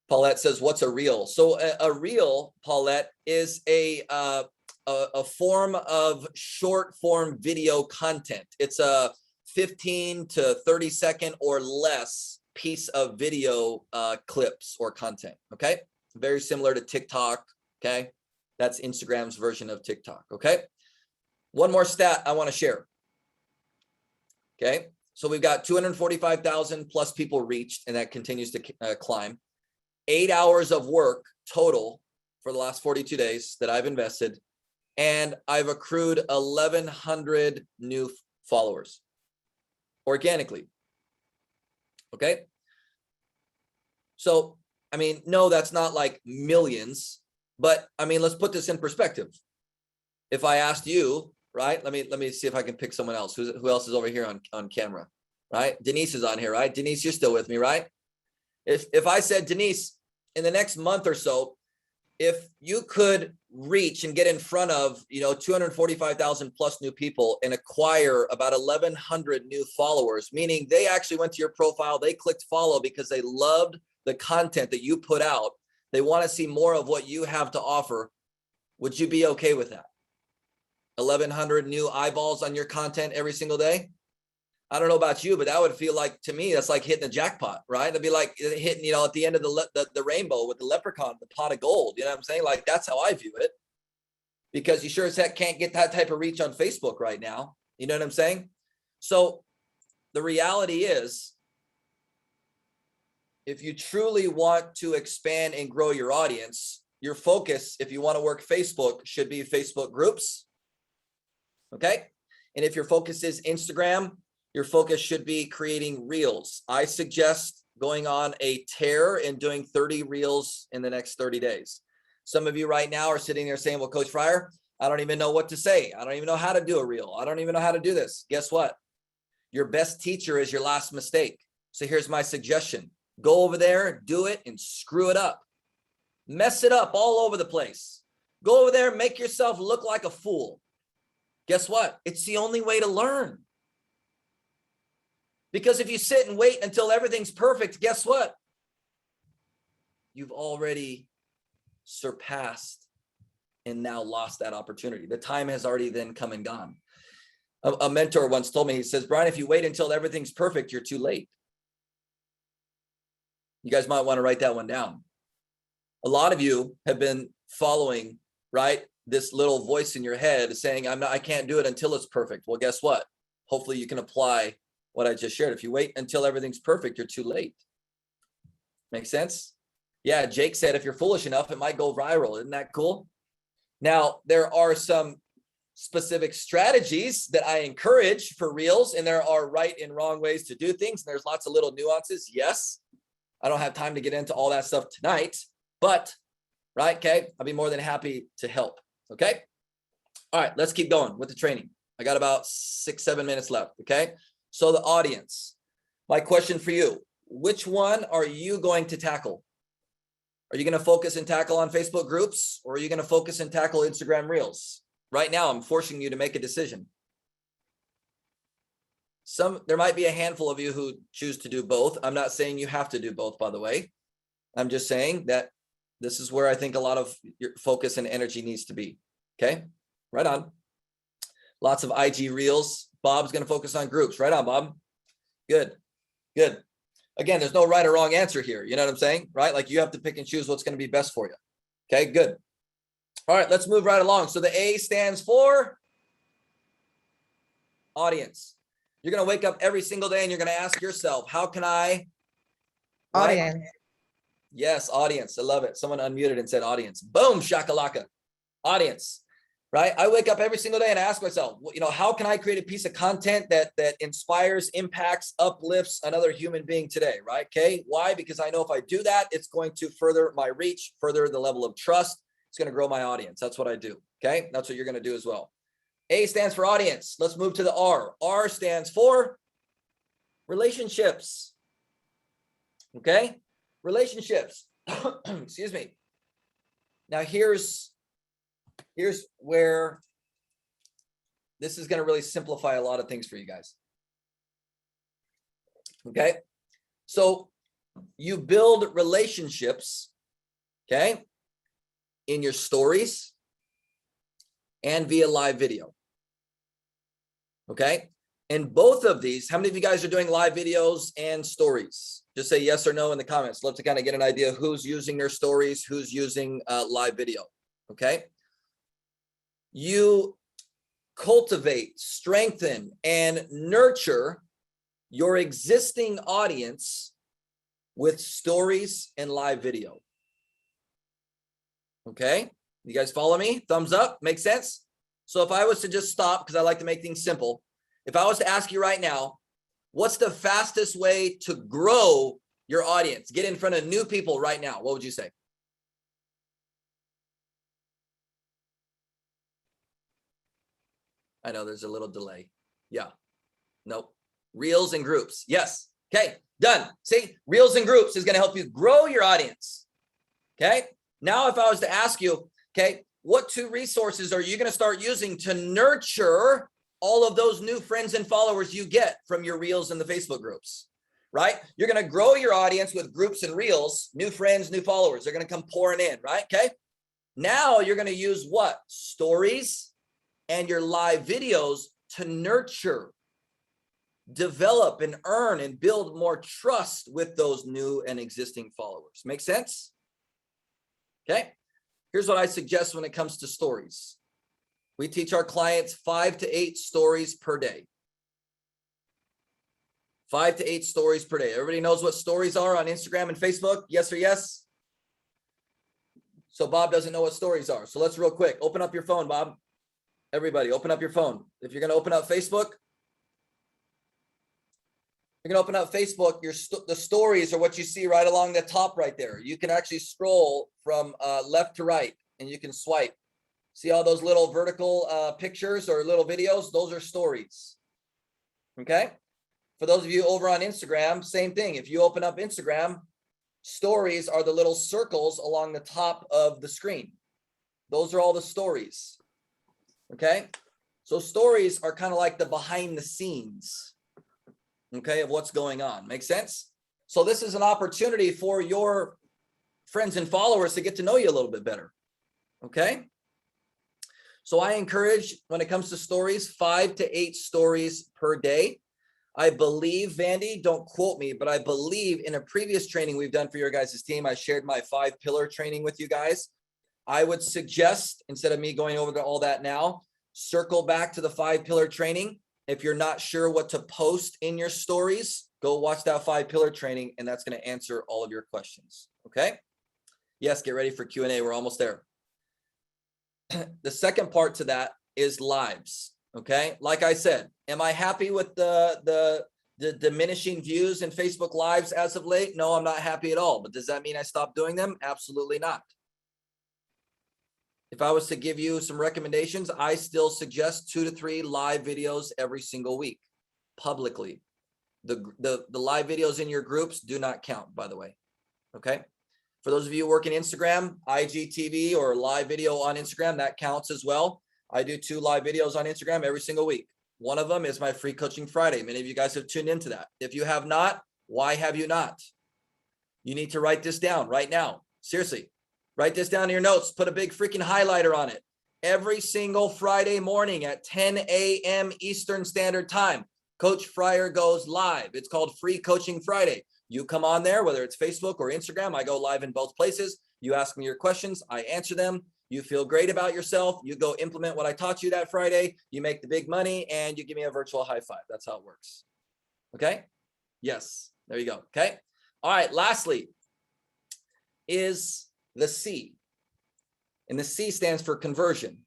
Paulette says, what's a reel? So a reel, Paulette, is a form of short form video content. It's a 15 to 30 second or less piece of video clips or content. Okay. Very similar to TikTok. Okay. That's Instagram's version of TikTok. Okay. One more stat I want to share. Okay. So we've got 245,000 plus people reached, and that continues to climb. 8 hours of work total for the last 42 days that I've invested. And I've accrued 1,100 new followers organically. Okay. So, I mean, no, that's not like millions. But I mean, let's put this in perspective. If I asked you, right? Let me see if I can pick someone else. Who else is over here on camera, right? Denise is on here, right? Denise, you're still with me, right? If I said, Denise, in the next month or so, if you could reach and get in front of 245,000 plus new people and acquire about 1,100 new followers, meaning they actually went to your profile, they clicked follow because they loved the content that you put out. They want to see more of what you have to offer. Would you be okay with that? 1,100 new eyeballs on your content every single day? I don't know about you, but that would feel like, to me, that's like hitting the jackpot, right? It'd be like hitting, at the end of the rainbow with the leprechaun, the pot of gold. You know what I'm saying? Like, that's how I view it. Because you sure as heck can't get that type of reach on Facebook right now. You know what I'm saying? So the reality is, if you truly want to expand and grow your audience, your focus, if you want to work Facebook, should be Facebook groups. Okay. And if your focus is Instagram, your focus should be creating reels. I suggest going on a tear and doing 30 reels in the next 30 days. Some of you right now are sitting there saying, well, Coach Fryer, I don't even know what to say. I don't even know how to do a reel. I don't even know how to do this. Guess what? Your best teacher is your last mistake. So here's my suggestion. Go over there, do it, and screw it up. Mess it up all over the place. Go over there, make yourself look like a fool. Guess what? It's the only way to learn. Because if you sit and wait until everything's perfect, guess what? You've already surpassed and now lost that opportunity. The time has already then come and gone. A mentor once told me, he says, Brian, if you wait until everything's perfect, you're too late. You guys might want to write that one down. A lot of you have been following, right, this little voice in your head saying, I can't do it until it's perfect. Well, guess what? Hopefully you can apply what I just shared. If you wait until everything's perfect, you're too late. Make sense? Yeah, Jake said if you're foolish enough, it might go viral. Isn't that cool? Now, there are some specific strategies that I encourage for reels, and there are right and wrong ways to do things. And there's lots of little nuances. Yes, I don't have time to get into all that stuff tonight, but right, okay, I'll be more than happy to help. Okay. All right, let's keep going with the training. I got about 6-7 minutes left. Okay. So the audience, my question for you, which one are you going to tackle? Are you going to focus and tackle on Facebook groups, or are you going to focus and tackle Instagram reels? Right now, I'm forcing you to make a decision. There might be a handful of you who choose to do both. I'm not saying you have to do both, by the way. I'm just saying that this is where I think a lot of your focus and energy needs to be. Okay, right on. Lots of IG reels. Bob's going to focus on groups. Right on, Bob. Good, good. Again, there's no right or wrong answer here. You know what I'm saying? Right? Like you have to pick and choose what's going to be best for you. Okay, good. All right, let's move right along. So the A stands for audience. You're going to wake up every single day and you're going to ask yourself, how can I? Audience. Right? Yes, audience. I love it. Someone unmuted and said audience. Boom, shakalaka. Audience. Right? I wake up every single day and I ask myself, you know, how can I create a piece of content that inspires, impacts, uplifts another human being today, right? Okay. Why? Because I know if I do that, it's going to further my reach, further the level of trust. It's going to grow my audience. That's what I do. Okay. That's what you're going to do as well. A stands for audience. Let's move to the R. R stands for relationships. Okay. Relationships. Excuse me. Now here's where this is going to really simplify a lot of things for you guys. Okay. So you build relationships, okay, in your stories and via live video. Okay. And both of these, how many of you guys are doing live videos and stories? Just say yes or no in the comments. Love to kind of get an idea who's using their stories, who's using live video. Okay. You cultivate, strengthen, and nurture your existing audience with stories and live video. Okay, you guys follow me? Thumbs up, makes sense? So if I was to just stop, because I like to make things simple, if I was to ask you right now, what's the fastest way to grow your audience? Get in front of new people right now. What would you say? I know there's a little delay. Yeah. Nope. Reels and groups. Yes. Okay. Done. See, reels and groups is going to help you grow your audience. Okay. Now, if I was to ask you, okay, what 2 resources are you going to start using to nurture all of those new friends and followers you get from your reels and the Facebook groups, right? You're going to grow your audience with groups and reels, new friends, new followers. They're going to come pouring in, right? Okay. Now you're going to use what? Stories and your live videos to nurture, develop, and earn and build more trust with those new and existing followers. Make sense? Okay. Here's what I suggest when it comes to stories. We teach our clients 5 to 8 stories per day. 5 to 8 stories per day. Everybody knows what stories are on Instagram and Facebook? Yes or yes? So Bob doesn't know what stories are. So let's real quick, open up your phone, Bob. Everybody, open up your phone. If you're going to open up Facebook, you're going to open up Facebook. The stories are what you see right along the top right there. You can actually scroll from left to right and you can swipe. See all those little vertical pictures or little videos? Those are stories. Okay. For those of you over on Instagram, same thing. If you open up Instagram, stories are the little circles along the top of the screen. Those are all the stories. Okay. So stories are kind of like the behind the scenes, okay, of what's going on. Make sense? So this is an opportunity for your friends and followers to get to know you a little bit better. Okay. So I encourage, when it comes to stories, 5 to 8 stories per day. I believe, Vandy, don't quote me, but I believe in a previous training we've done for your guys' team, I shared my 5-pillar training with you guys. I would suggest, instead of me going over to all that now, circle back to the 5-pillar training. If you're not sure what to post in your stories, Go watch that 5-pillar training, and that's going to answer all of your questions. Okay. Yes, get ready for Q&A. We're almost there. The second part to that is lives. Okay. Like I said, am I happy with the diminishing views in Facebook lives as of late? No, I'm not happy at all. But does that mean I stopped doing them? Absolutely not. If I was to give you some recommendations, I still suggest 2 to 3 live videos every single week publicly. The live videos in your groups do not count, by the way. Okay. For those of you working Instagram, IGTV or live video on Instagram, that counts as well. I do 2 live videos on Instagram every single week. One of them is my free coaching Friday. Many of you guys have tuned into that. If you have not, why have you not? You need to write this down right now. Seriously, write this down in your notes. Put a big freaking highlighter on it. Every single Friday morning at 10 a.m. Eastern Standard Time, Coach Fryer goes live. It's called Free Coaching Friday. You come on there, whether it's Facebook or Instagram. I go live in both places. You ask me your questions. I answer them. You feel great about yourself. You go implement what I taught you that Friday. You make the big money and you give me a virtual high five. That's how it works. Okay. Yes. There you go. Okay. All right. Lastly is the C. And the C stands for conversion.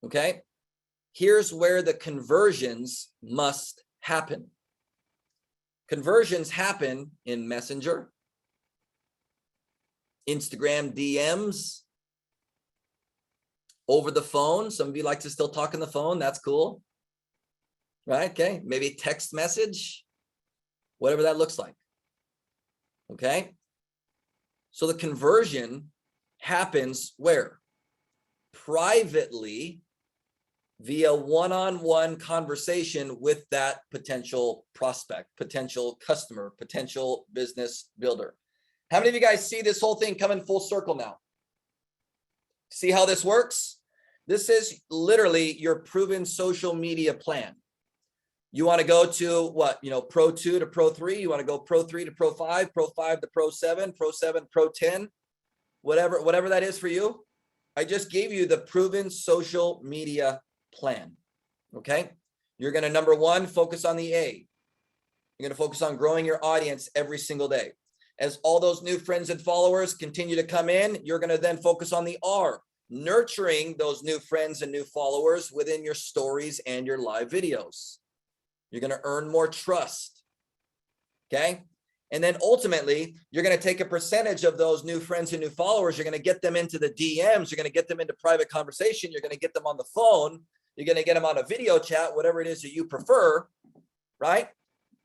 Okay. Here's where the conversions must happen. Conversions happen in Messenger, Instagram DMs, over the phone. Some of you like to still talk on the phone. That's cool. Right? Okay. Maybe text message, whatever that looks like. Okay. So the conversion happens where? Privately, via one-on-one conversation with that potential prospect, potential customer, potential business builder. How many of you guys see this whole thing coming full circle now? See how this works? This is literally your proven social media plan. You want to go to what? Pro 2 to Pro 3. You want to go Pro 3 to Pro 5, Pro 5 to Pro 7, Pro 7, Pro 10, whatever that is for you. I just gave you the proven social media plan. Okay. You're going to, number 1, focus on the A. You're going to focus on growing your audience every single day. As all those new friends and followers continue to come in, you're going to then focus on the R, nurturing those new friends and new followers within your stories and your live videos. You're going to earn more trust. Okay. And then ultimately, you're going to take a percentage of those new friends and new followers. You're going to get them into the DMs. You're going to get them into private conversation. You're going to get them on the phone. You're going to get them on a video chat, whatever it is that you prefer, right?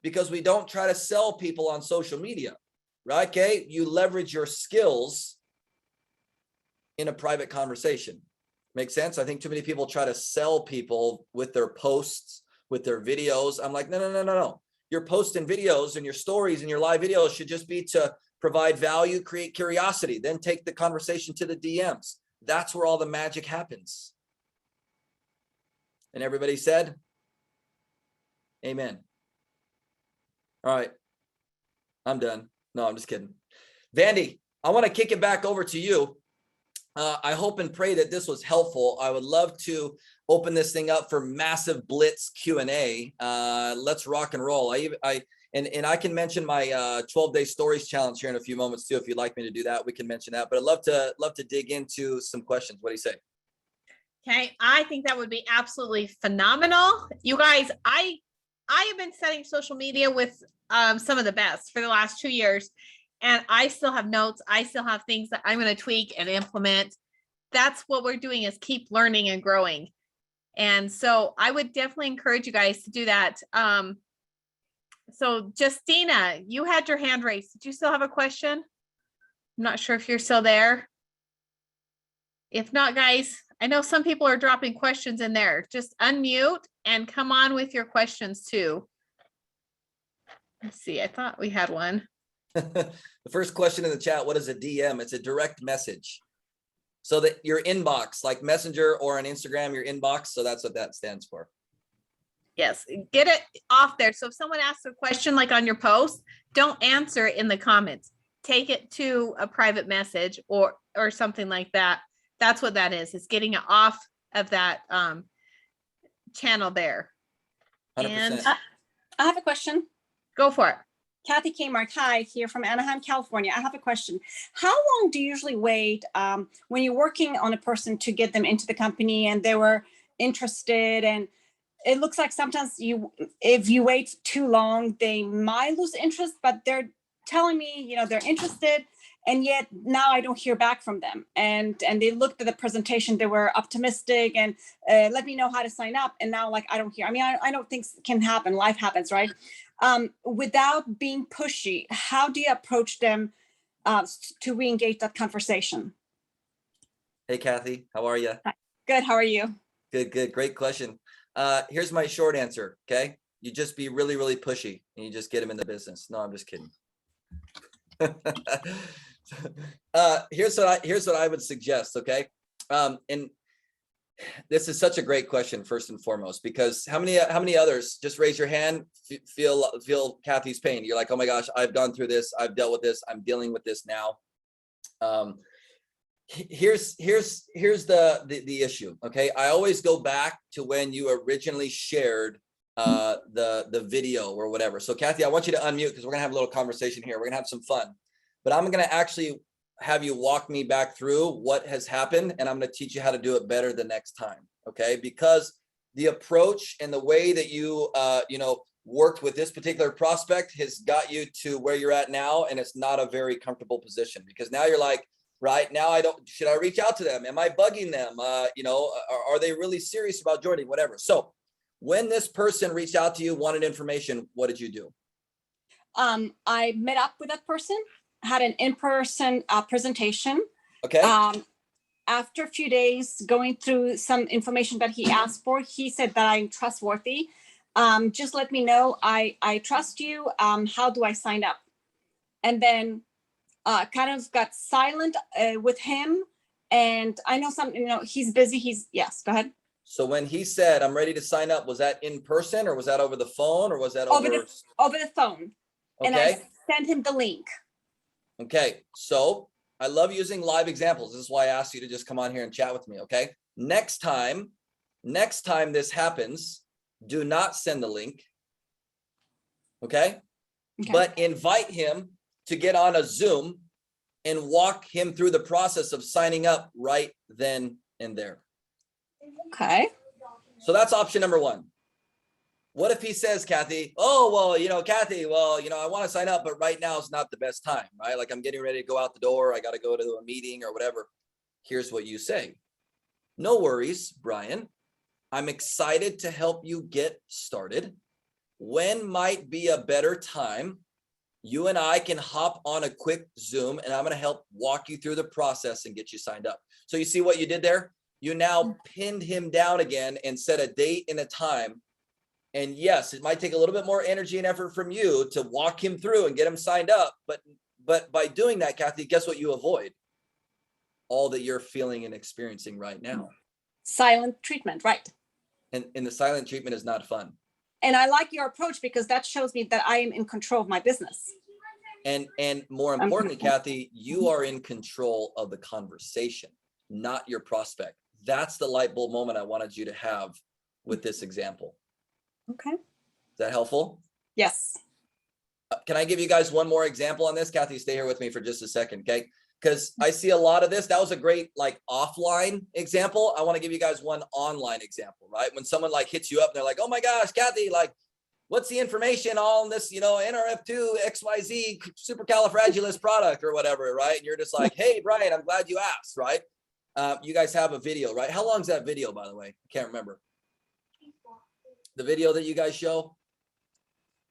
Because we don't try to sell people on social media, right? Okay. You leverage your skills in a private conversation. Make sense? I think too many people try to sell people with their posts, with their videos. I'm like, no. Your posts and videos and your stories and your live videos should just be to provide value, create curiosity, then take the conversation to the DMs. That's where all the magic happens. And everybody said, amen. All right. I'm done. No, I'm just kidding. Vandy, I want to kick it back over to you. I hope and pray that this was helpful. I would love to open this thing up for massive blitz Q&A. Let's rock and roll. I can mention my 12-day stories challenge here in a few moments too. If you'd like me to do that, we can mention that. But I'd love to dig into some questions. What do you say? Okay, I think that would be absolutely phenomenal. You guys, I have been studying social media with some of the best for the last 2 years. And I still have notes. I still have things that I'm going to tweak and implement. That's what we're doing, is keep learning and growing. And so I would definitely encourage you guys to do that. So Justina, you had your hand raised. Did you still have a question? I'm not sure if you're still there. If not, guys, I know some people are dropping questions in there. Just unmute and come on with your questions too. Let's see. I thought we had one. The first question in the chat, what is a DM? It's a direct message. So that your inbox, like Messenger or on Instagram, your inbox. So that's what that stands for. Yes, get it off there. So if someone asks a question like on your post, don't answer it in the comments. Take it to a private message or something like that. That's what that is. It's getting it off of that channel there. 100%. And I have a question. Go for it. Kathy Kmark, hi, here from Anaheim, California. I have a question. How long do you usually wait when you're working on a person to get them into the company and they were interested? And it looks like sometimes if you wait too long, they might lose interest, but they're telling me, they're interested. And yet now I don't hear back from them. And they looked at the presentation, they were optimistic and let me know how to sign up. And now I don't hear. I mean, I know things can happen, life happens, right? Without being pushy, how do you approach them to re-engage that conversation? Hey, Kathy, how are you? Good, how are you? Good, great question. Here's my short answer, okay? You just be really, really pushy and you just get them in the business. No, I'm just kidding. Here's what I would suggest, okay? And this is such a great question, first and foremost, because how many others, just raise your hand, feel Kathy's pain? You're like, oh my gosh, I've gone through this, I've dealt with this, I'm dealing with this now. Here's the issue, okay? I always go back to when you originally shared the video or whatever. So Kathy, I want you to unmute because we're gonna have a little conversation here. We're gonna have some fun, but I'm gonna actually have you walk me back through what has happened, and I'm gonna teach you how to do it better the next time, okay? Because the approach and the way that you worked with this particular prospect has got you to where you're at now, and it's not a very comfortable position because now you're like, right now should I reach out to them? Am I bugging them? Are they really serious about joining? Whatever. So when this person reached out to you, wanted information, what did you do? I met up with that person, had an in-person presentation. Okay. After a few days going through some information that he asked for, he said that I'm trustworthy. Just let me know. I trust you. How do I sign up? And then kind of got silent with him. And I know something, he's busy. Yes, go ahead. So when he said, I'm ready to sign up, was that in person or was that over the phone or was that over the phone? Okay. And I sent him the link. Okay. So I love using live examples. This is why I asked you to just come on here and chat with me. Okay. Next time this happens, do not send the link. Okay. But invite him to get on a Zoom and walk him through the process of signing up right then and there. Okay. So that's option number one. What if he says, Kathy, oh, well, Kathy, I want to sign up, but right now is not the best time, right? Like I'm getting ready to go out the door. I got to go to a meeting or whatever. Here's what you say. No worries, Brian. I'm excited to help you get started. When might be a better time? You and I can hop on a quick Zoom and I'm going to help walk you through the process and get you signed up. So you see what you did there? You now pinned him down again and set a date and a time. And yes, it might take a little bit more energy and effort from you to walk him through and get him signed up. But by doing that, Kathy, guess what you avoid? All that you're feeling and experiencing right now. Silent treatment, right? And the silent treatment is not fun. And I like your approach because that shows me that I am in control of my business. And more importantly, Kathy, you are in control of the conversation, not your prospect. That's the light bulb moment I wanted you to have with this example. Okay. Is that helpful? Yes. Can I give you guys one more example on this? Kathy, stay here with me for just a second, okay? Because I see a lot of this. That was a great offline example. I want to give you guys one online example, right? When someone hits you up and they're like, oh my gosh, Kathy, what's the information on this, NRF2 XYZ supercalifragilistic product or whatever, right? And you're just like, hey, Brian, I'm glad you asked, right? You guys have a video, right? How long is that video, by the way? I can't remember. The video that you guys show?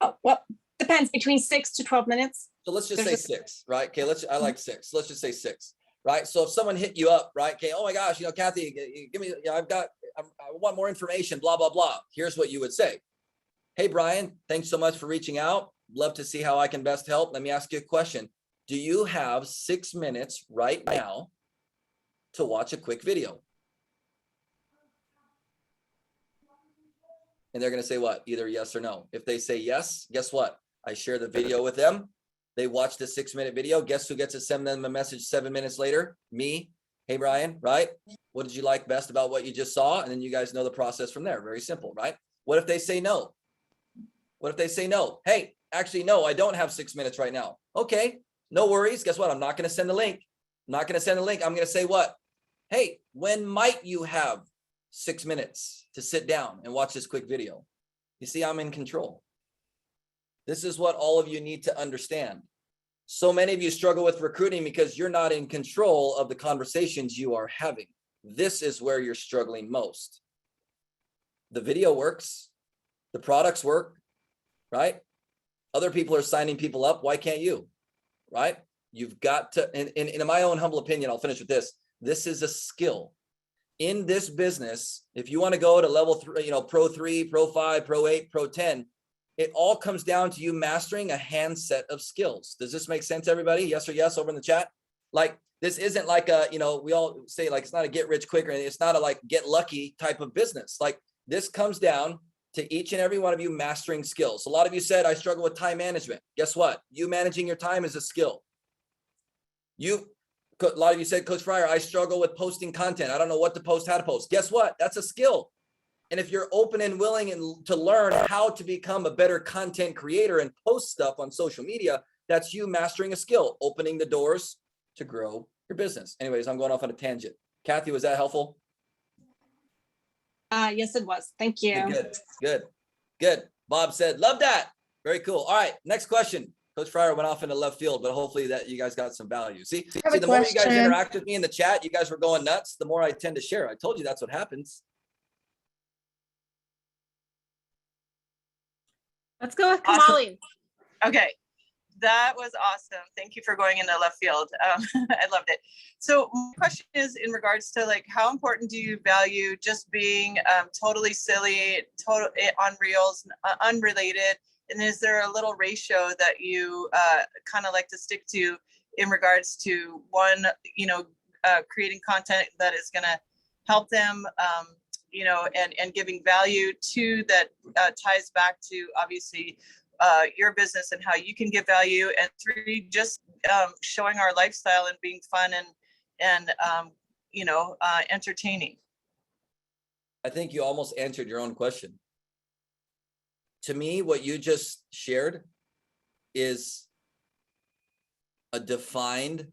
Oh, well, depends, between 6 to 12 minutes. So let's just say 6, right? Okay, I like 6. Let's just say 6, right? So if someone hit you up, right? Okay, oh my gosh, Kathy, give me, I want more information, blah, blah, blah. Here's what you would say. Hey, Brian, thanks so much for reaching out. Love to see how I can best help. Let me ask you a question. Do you have 6 minutes right now to watch a quick video? And they're going to say what? Either yes or no. If they say yes, guess what? I share the video with them. They watch the 6-minute video. Guess who gets to send them a message 7 minutes later? Me. Hey, Brian, right? What did you like best about what you just saw? And then you guys know the process from there. Very simple, right? What if they say no? What if they say no? Hey, actually, no, I don't have 6 minutes right now. Okay, no worries. Guess what? I'm not going to send the link. I'm not going to send the link. I'm going to say what? Hey, when might you have 6 minutes to sit down and watch this quick video? You see, I'm in control. This is what all of you need to understand. So many of you struggle with recruiting because you're not in control of the conversations you are having. This is where you're struggling most. The video works. The products work, right? Other people are signing people up. Why can't you? Right? You've got to, in my own humble opinion, I'll finish with this. This is a skill. In this business, if you want to go to level 3, pro 3, pro 5, pro 8, pro 10, it all comes down to you mastering a handset of skills. Does this make sense, everybody? Yes or yes over in the chat? Like, this isn't like a, we all say like, it's not a get rich quick, or it's not a like get lucky type of business. Like, this comes down to each and every one of you mastering skills. A lot of you said, I struggle with time management. Guess what? You managing your time is a skill. A lot of you said, Coach Fryer, I struggle with posting content. I don't know what to post, how to post. Guess what? That's a skill. And if you're open and willing to learn how to become a better content creator and post stuff on social media, that's you mastering a skill, opening the doors to grow your business. Anyways, I'm going off on a tangent. Kathy, was that helpful? Yes, it was. Thank you. Good. Bob said, love that. Very cool. All right, next question. Coach Fryer went off into left field, but hopefully that you guys got some value. See, the more you guys interact with me in the chat, you guys were going nuts, the more I tend to share. I told you that's what happens. Let's go with Awesome. Kamali. Okay, that was awesome. Thank you for going into left field. I loved it. So my question is in regards to like, how important do you value just being totally silly, on reels, unrelated? And is there a little ratio that you kind of like to stick to in regards to one, creating content that is going to help them, and giving value, to that ties back to obviously your business and how you can give value, and 3, just showing our lifestyle and being fun and entertaining. I think you almost answered your own question. To me, what you just shared is a defined,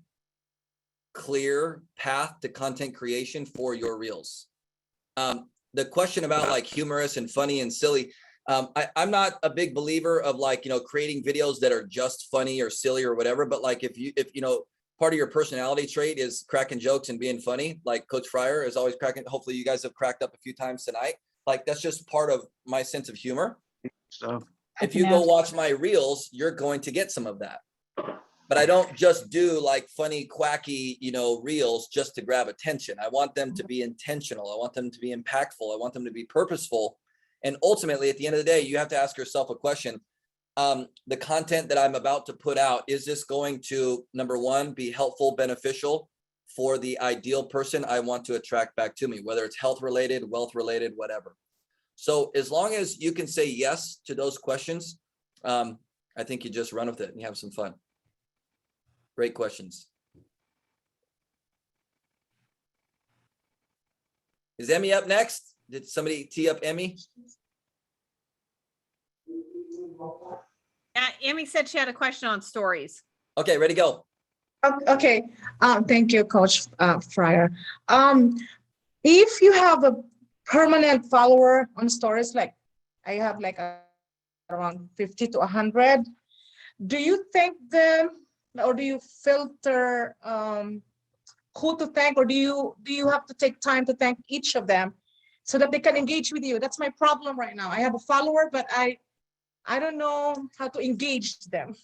clear path to content creation for your reels. The question about like humorous and funny and silly, I'm not a big believer of like, creating videos that are just funny or silly or whatever, but like if part of your personality trait is cracking jokes and being funny, like Coach Fryer is always cracking, hopefully you guys have cracked up a few times tonight. Like, that's just part of my sense of humor. So if you go watch my reels, you're going to get some of that. But I don't just do like funny, quacky, reels just to grab attention. I want them to be intentional. I want them to be impactful. I want them to be purposeful. And ultimately, at the end of the day, you have to ask yourself a question. The content that I'm about to put out, is this going to, number one, be helpful, beneficial for the ideal person I want to attract back to me, whether it's health related, wealth related, whatever. So as long as you can say yes to those questions, I think you just run with it and you have some fun. Great questions. Is Emmy up next? Did somebody tee up Emmy? Yeah, Emmy said she had a question on stories. Okay, ready, go. Okay, thank you, Coach Fryer. If you have a permanent follower on stories, like I have like around 50 to 100, do you thank them, or do you filter who to thank, or do you have to take time to thank each of them so that they can engage with you? That's my problem right now. I have a follower, but I don't know how to engage them.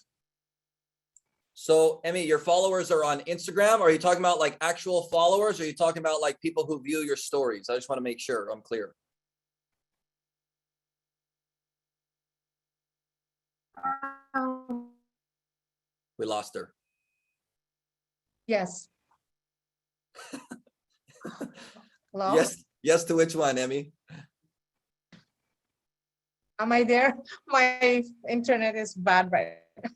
So, Emmy, your followers are on Instagram? Or are you talking about like actual followers? Or are you talking about like people who view your stories? I just want to make sure I'm clear. We lost her. Yes. Hello? Yes to which one, Emmy? Am I there? My internet is bad right now.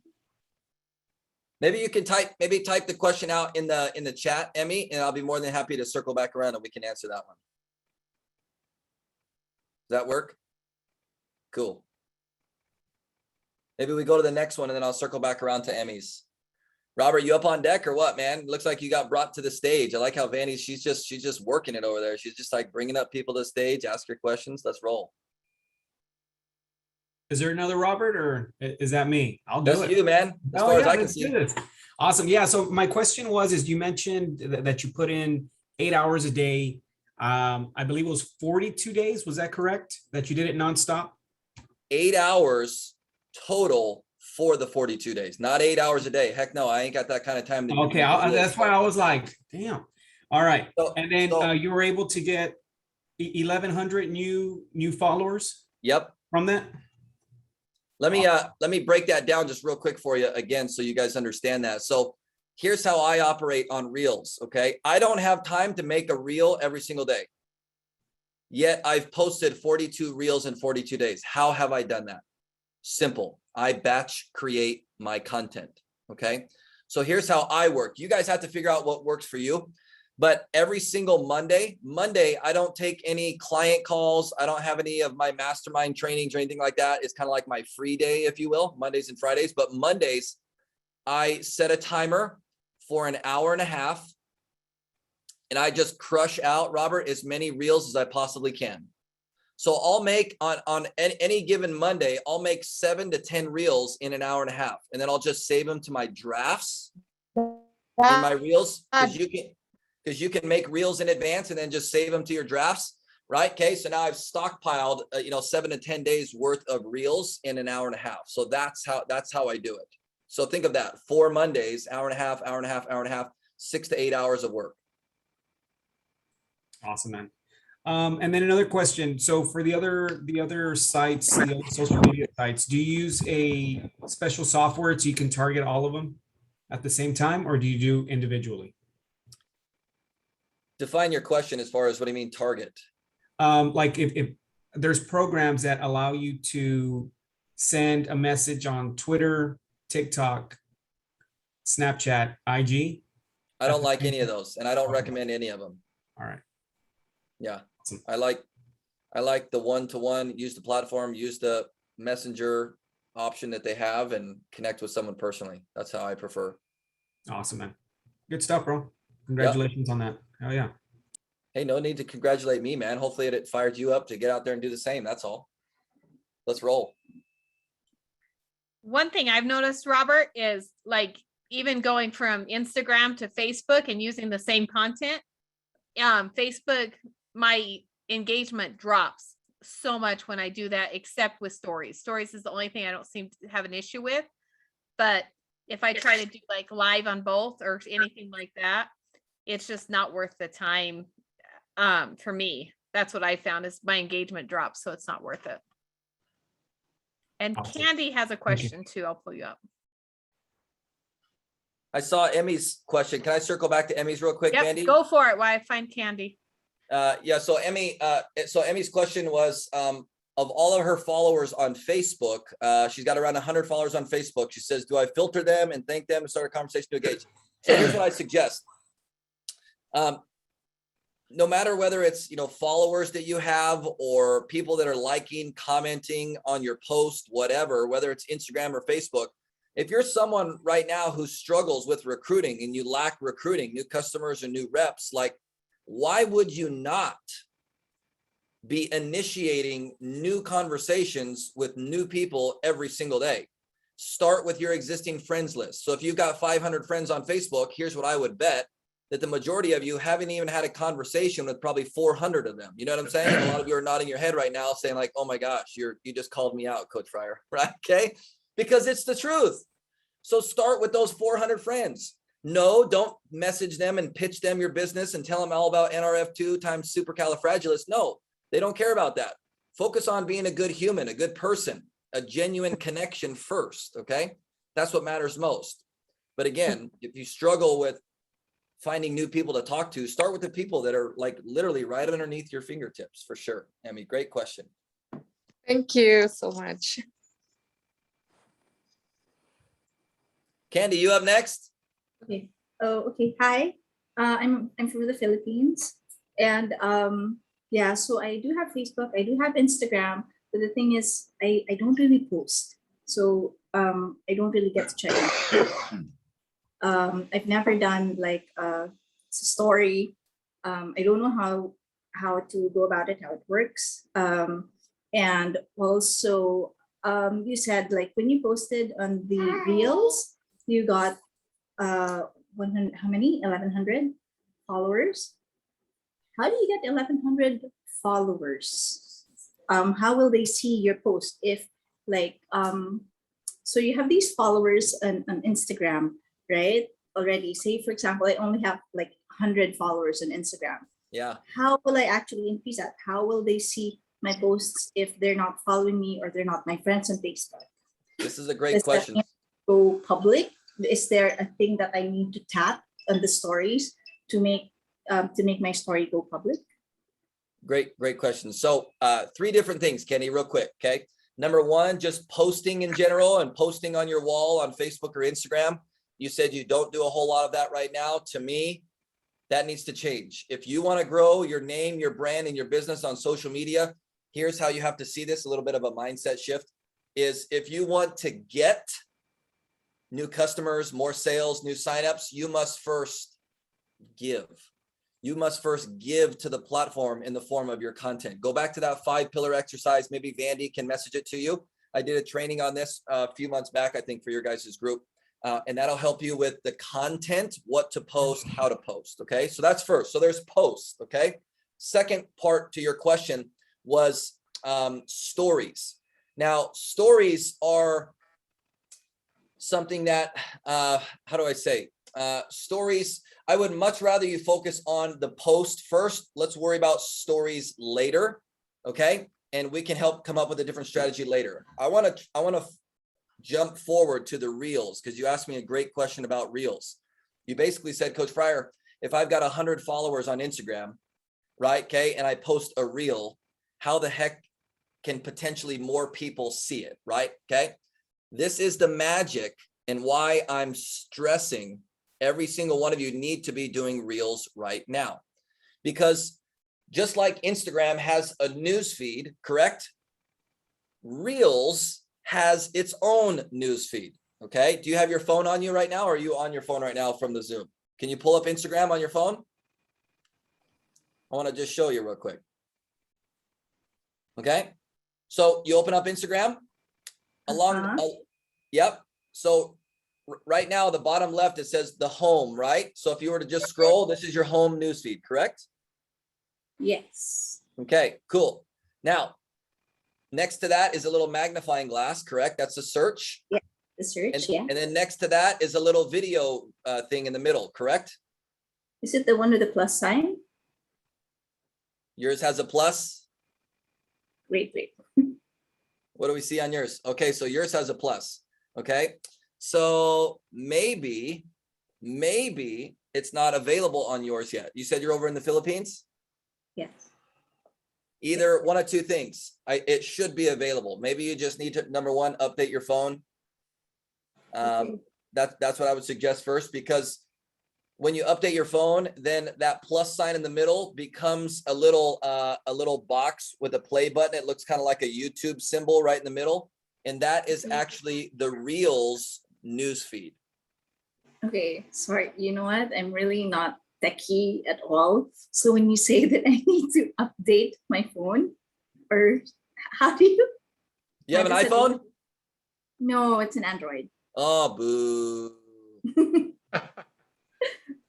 Maybe you can type the question out in the chat, Emmy, and I'll be more than happy to circle back around and we can answer that one. Does that work? Cool. Maybe we go to the next one and then I'll circle back around to Emmy's. Robert, you up on deck or what, man? Looks like you got brought to the stage. I like how Vanny, she's just working it over there. She's just like bringing up people to the stage, ask your questions. Let's roll. Is there another Robert or is that me? I'll do That's it. you, man. As Oh, far as yeah, I can let's do see. this. Awesome. Yeah. So my question is you mentioned that you put in 8 hours a day. I believe it was 42 days. Was that correct? That you did it nonstop? 8 hours total for the 42 days, not 8 hours a day. Heck no, I ain't got that kind of time. To Okay. That's why I was like, damn. All right. So- And then so- you were able to get 1,100 new followers Yep. from that? Let me break that down just real quick for you again, so you guys understand that. So here's how I operate on Reels. Okay. I don't have time to make a reel every single day. Yet I've posted 42 Reels in 42 days. How have I done that? Simple. I batch create my content. Okay. So here's how I work. You guys have to figure out what works for you. But every single Monday, I don't take any client calls. I don't have any of my mastermind trainings or anything like that. It's kind of like my free day, if you will, Mondays and Fridays. But Mondays, I set a timer for an hour and a half. And I just crush out, Robert, as many reels as I possibly can. So I'll make on any given Monday, I'll make 7 to 10 reels in an hour and a half. And then I'll just save them to my drafts in my reels. Because you can make reels in advance and then just save them to your drafts, right? Okay, so now I've stockpiled, 7 to 10 days worth of reels in an hour and a half. So that's how I do it. So think of that: 4 Mondays, hour and a half, 6 to 8 hours of work. Awesome, man. And then another question. So for the other sites, the other social media sites, do you use a special software so you can target all of them at the same time, or do you do individually? Define your question as far as what do you mean target? Like if there's programs that allow you to send a message on Twitter, TikTok, Snapchat, IG. I don't like any of those, and I don't Okay. recommend any of them. All right. Yeah, Awesome. I like the one-to-one, use the platform, use the messenger option that they have, and connect with someone personally. That's how I prefer. Awesome, man. Good stuff, bro. Congratulations on that. Oh yeah. Hey, no need to congratulate me, man. Hopefully it fired you up to get out there and do the same. That's all. Let's roll. One thing I've noticed, Robert, is like even going from Instagram to Facebook and using the same content. Facebook, my engagement drops so much when I do that, except with stories. Stories is the only thing I don't seem to have an issue with. But if I try to do like live on both or anything like that, it's just not worth the time for me. That's what I found is my engagement drops, so it's not worth it. And Awesome. Candy has a you. question too. I'll pull you up. I saw Emmy's question. Can I circle back to Emmy's real quick, Yep, Andy? go for it while I find Candy. Yeah, so Emmy's question was, of all of her followers on Facebook, she's got around 100 followers on Facebook. She says, do I filter them and thank them and start a conversation to engage? So here's what I suggest. No matter whether it's, followers that you have or people that are liking, commenting on your post, whatever, whether it's Instagram or Facebook, if you're someone right now who struggles with recruiting and you lack recruiting, new customers or new reps, like, why would you not be initiating new conversations with new people every single day? Start with your existing friends list. So if you've got 500 friends on Facebook, here's what I would bet, that the majority of you haven't even had a conversation with probably 400 of them. You know what I'm saying? And a lot of you are nodding your head right now saying like, oh my gosh, you just called me out, Coach Fryer, right? Okay. Because it's the truth. So start with those 400 friends. No, don't message them and pitch them your business and tell them all about NRF2 times supercalifragilistic. No, they don't care about that. Focus on being a good human, a good person, a genuine connection first. Okay. That's what matters most. But again, if you struggle with finding new people to talk to, start with the people that are like literally right underneath your fingertips for sure. Emmy, great question. Thank you so much. Candy, you up next? Okay. Oh, okay. Hi. I'm from the Philippines, and yeah. So I do have Facebook. I do have Instagram, but the thing is, I don't really post. So I don't really get to check it. I've never done like a story. I don't know how to go about it, how it works. And also, you said like when you posted on the reels, you got 100, how many? 1,100 followers. How do you get 1,100 followers? How will they see your post if like so you have these followers on Instagram, right? Already, say for example, I only have like 100 followers on Instagram. Yeah. How will I actually increase that? How will they see my posts if they're not following me or they're not my friends on Facebook? This is a great question. Go public? Is there a thing that I need to tap on the stories to make my story go public? Great question. So 3 different things, Kenny, real quick. Okay. Number 1, just posting in general and posting on your wall on Facebook or Instagram. You said you don't do a whole lot of that right now. To me, that needs to change. If you want to grow your name, your brand, and your business on social media, here's how you have to see this, a little bit of a mindset shift, is if you want to get new customers, more sales, new signups, you must first give. You must first give to the platform in the form of your content. Go back to that 5-pillar exercise. Maybe Vandy can message it to you. I did a training on this a few months back, I think, for your guys' group. And that'll help you with the content, what to post, how to post. Okay, so that's first. So there's posts. Okay. Second part to your question was stories. Now, stories are something that, how do I say? Stories, I would much rather you focus on the post first. Let's worry about stories later. Okay. And we can help come up with a different strategy later. I want to jump forward to the reels, because you asked me a great question about reels. You basically said, Coach Fryer, if I've got 100 followers on Instagram, right? Okay. And I post a reel, how the heck can potentially more people see it? Right. Okay. This is the magic and why I'm stressing every single one of you need to be doing reels right now, because just like Instagram has a news feed, correct? Reels has its own news feed. Okay. Do you have your phone on you right now? Or are you on your phone right now from the Zoom? Can you pull up Instagram on your phone? I want to just show you real quick. Okay. So you open up Instagram yep. So right now, the bottom left, it says the home, right? So if you were to just scroll, this is your home news feed, correct? Yes. Okay, cool. Now, next to that is a little magnifying glass, correct? That's a search. Yeah, the search, yeah. And then next to that is a little video thing in the middle, correct? Is it the one with the plus sign? Yours has a plus. Great. What do we see on yours? Okay, so yours has a plus. Okay, so maybe it's not available on yours yet. You said you're over in the Philippines? Yes. Either one of 2 things. It should be available. Maybe you just need to, number 1, update your phone. Okay. That's what I would suggest first, because when you update your phone, then that plus sign in the middle becomes a little box with a play button. It looks kind of like a YouTube symbol right in the middle. And that is actually the Reels news feed. Okay, sorry. You know what? I'm really not techie at all. So when you say that I need to update my phone, or how do you? You have an iPhone? No, it's an Android. Oh, boo.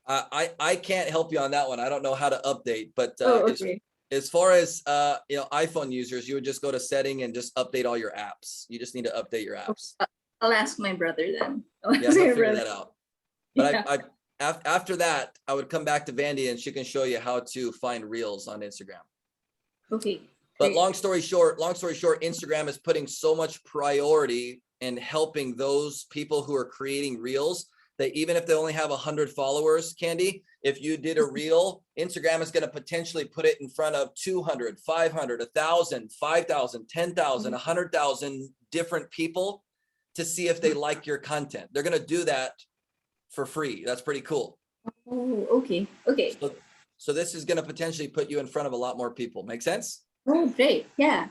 I can't help you on that one. I don't know how to update, but okay. as far as iPhone users, you would just go to setting and just update all your apps. You just need to update your apps. I'll ask my brother then. Yeah, he'll figure that out. But after that, I would come back to Vandy and she can show you how to find reels on Instagram. Okay. But long story short, Instagram is putting so much priority in helping those people who are creating reels that even if they only have 100 followers, Candy, if you did a reel, Instagram is going to potentially put it in front of 200, 500, 1,000, 5,000, 10,000, 100,000 different people to see if they like your content. They're going to do that for free. That's pretty cool. Oh, okay. So this is going to potentially put you in front of a lot more people. Make sense? Oh, great. Yeah.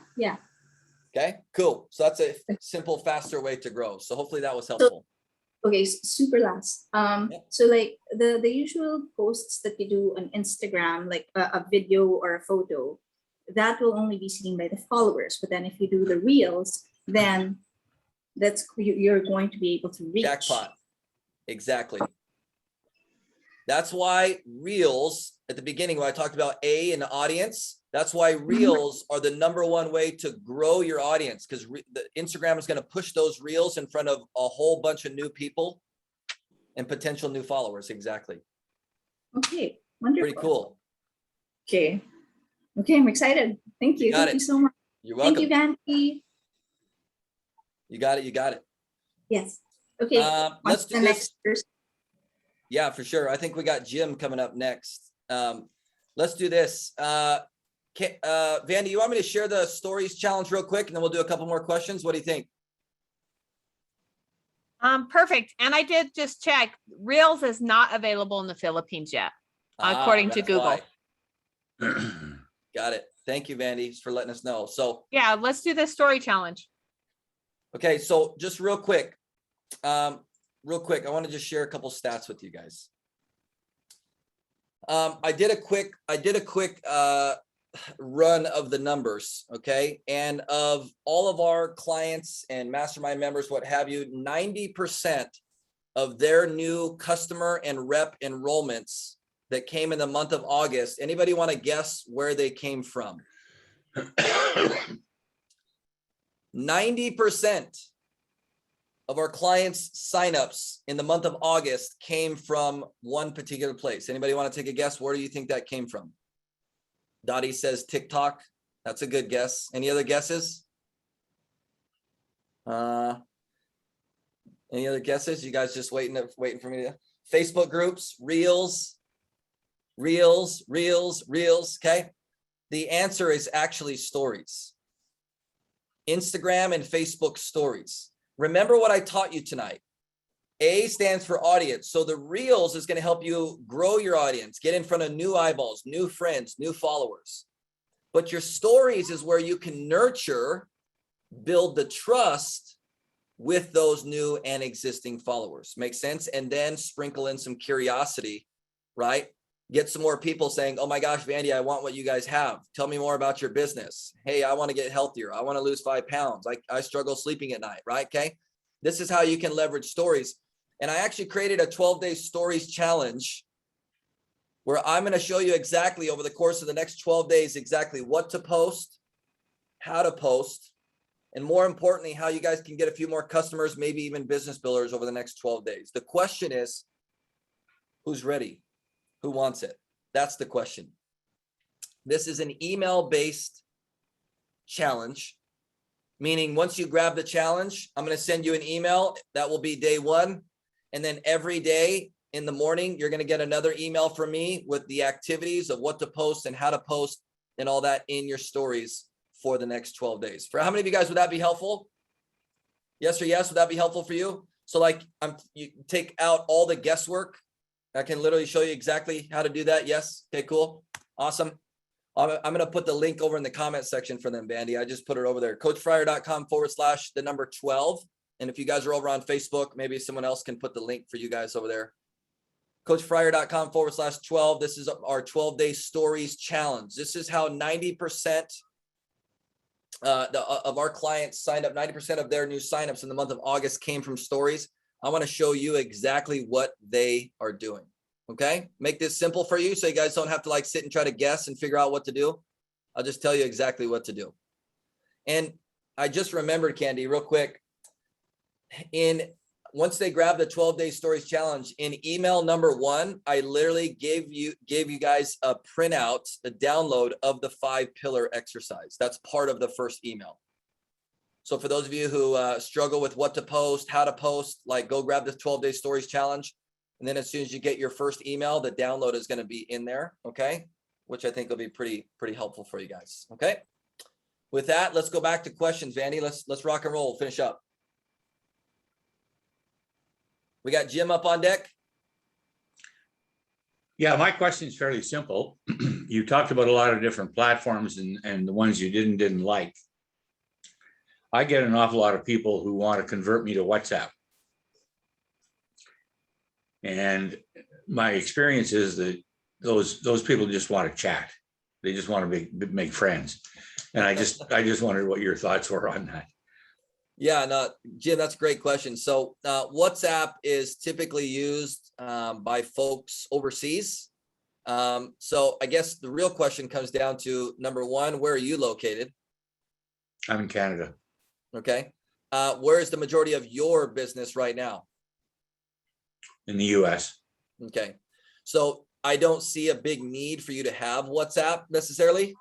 Okay, cool. So that's a simple, faster way to grow. So hopefully that was helpful. Okay, super last. Yeah. So like the usual posts that you do on Instagram, like a video or a photo, that will only be seen by the followers. But then if you do the reels, then you're going to be able to reach. Jackpot. Exactly. That's why reels at the beginning, when I talked about A in the audience, that's why reels are the #1 way to grow your audience, because the Instagram is going to push those reels in front of a whole bunch of new people and potential new followers. Exactly. Okay, wonderful. Pretty cool. Okay. Okay, I'm excited. Thank you. got Thank it. you so much. You're welcome. Thank you, Vandy. You got it. You got it. Yes. Okay. Let's do the this. next person. Yeah, for sure. I think we got Jim coming up next. Let's do this. Vandy, you want me to share the stories challenge real quick, and then we'll do a couple more questions? What do you think? Perfect. And I did just check. Reels is not available in the Philippines yet, according to That's Google. why. Got it. Thank you, Vandy, for letting us know. So, Yeah, let's do the story challenge. okay. So just real quick, I want to just share a couple stats with you guys. I did a quick run of the numbers, okay? And of all of our clients and mastermind members, what have you, 90% of their new customer and rep enrollments that came in the month of August, anybody want to guess where they came from? 90% of our clients' signups in the month of August came from one particular place. Anybody want to take a guess? Where do you think that came from? Dottie says TikTok. That's a good guess. Any other guesses? Any other guesses? You guys just waiting for me to? Facebook groups, reels. Okay. The answer is actually stories. Instagram and Facebook stories. Remember what I taught you tonight. A stands for audience. So the reels is going to help you grow your audience, get in front of new eyeballs, new friends, new followers. But your stories is where you can nurture, build the trust with those new and existing followers. Make sense? And then sprinkle in some curiosity, right? Get some more people saying, oh my gosh, Vandy, I want what you guys have. Tell me more about your business. Hey, I want to get healthier. I want to lose 5 pounds. I struggle sleeping at night, right? Okay. This is how you can leverage stories. And I actually created a 12-day stories challenge where I'm going to show you exactly over the course of the next 12 days, exactly what to post, how to post, and more importantly, how you guys can get a few more customers, maybe even business builders over the next 12 days. The question is, who's ready? Who wants it? That's the question. This is an email-based challenge, meaning once you grab the challenge, I'm going to send you an email. That will be day 1. And then every day in the morning, you're going to get another email from me with the activities of what to post and how to post and all that in your stories for the next 12 days. For how many of you guys would that be helpful? Yes or yes? Would that be helpful for you? So like you take out all the guesswork. I can literally show you exactly how to do that. Yes. Okay, cool. Awesome. I'm going to put the link over in the comment section for them, Vandy. I just put it over there. coachfryer.com/12. And if you guys are over on Facebook, maybe someone else can put the link for you guys over there. coachfryer.com/12. This is our 12-day stories challenge. This is how 90% of our clients signed up. 90% of their new signups in the month of August came from stories. I want to show you exactly what they are doing. Okay. Make this simple for you so you guys don't have to like sit and try to guess and figure out what to do. I'll just tell you exactly what to do. And I just remembered, Candy, real quick. Once they grab the 12-day stories challenge, in email number 1, I literally gave you guys a printout, a download of the 5-pillar exercise. That's part of the first email. So for those of you who struggle with what to post, how to post, like go grab the 12-day stories challenge. And then as soon as you get your first email, the download is going to be in there. Okay. Which I think will be pretty helpful for you guys. Okay. With that, let's go back to questions, Vandy. Let's rock and roll, finish up. We got Jim up on deck. Yeah, my question is fairly simple. You talked about a lot of different platforms and the ones you didn't like. I get an awful lot of people who want to convert me to WhatsApp. And my experience is that those people just want to chat. They just want to make friends. And I just wondered what your thoughts were on that. Yeah, no, Jim, that's a great question. So WhatsApp is typically used by folks overseas. So I guess the real question comes down to, number one, where are you located? I'm in Canada. Okay. Where is the majority of your business right now? In the US. Okay. So I don't see a big need for you to have WhatsApp necessarily.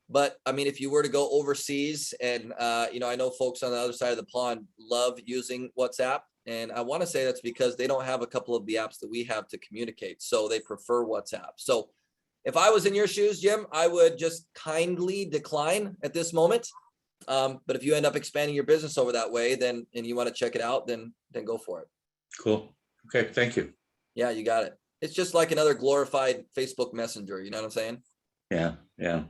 But I mean, if you were to go overseas and, I know folks on the other side of the pond love using WhatsApp. And I want to say that's because they don't have a couple of the apps that we have to communicate. So they prefer WhatsApp. So if I was in your shoes, Jim, I would just kindly decline at this moment. But if you end up expanding your business over that way, then, and you want to check it out, then go for it. Cool. Okay. Thank you. Yeah, you got it. It's just like another glorified Facebook Messenger. You know what I'm saying? Yeah. Yeah.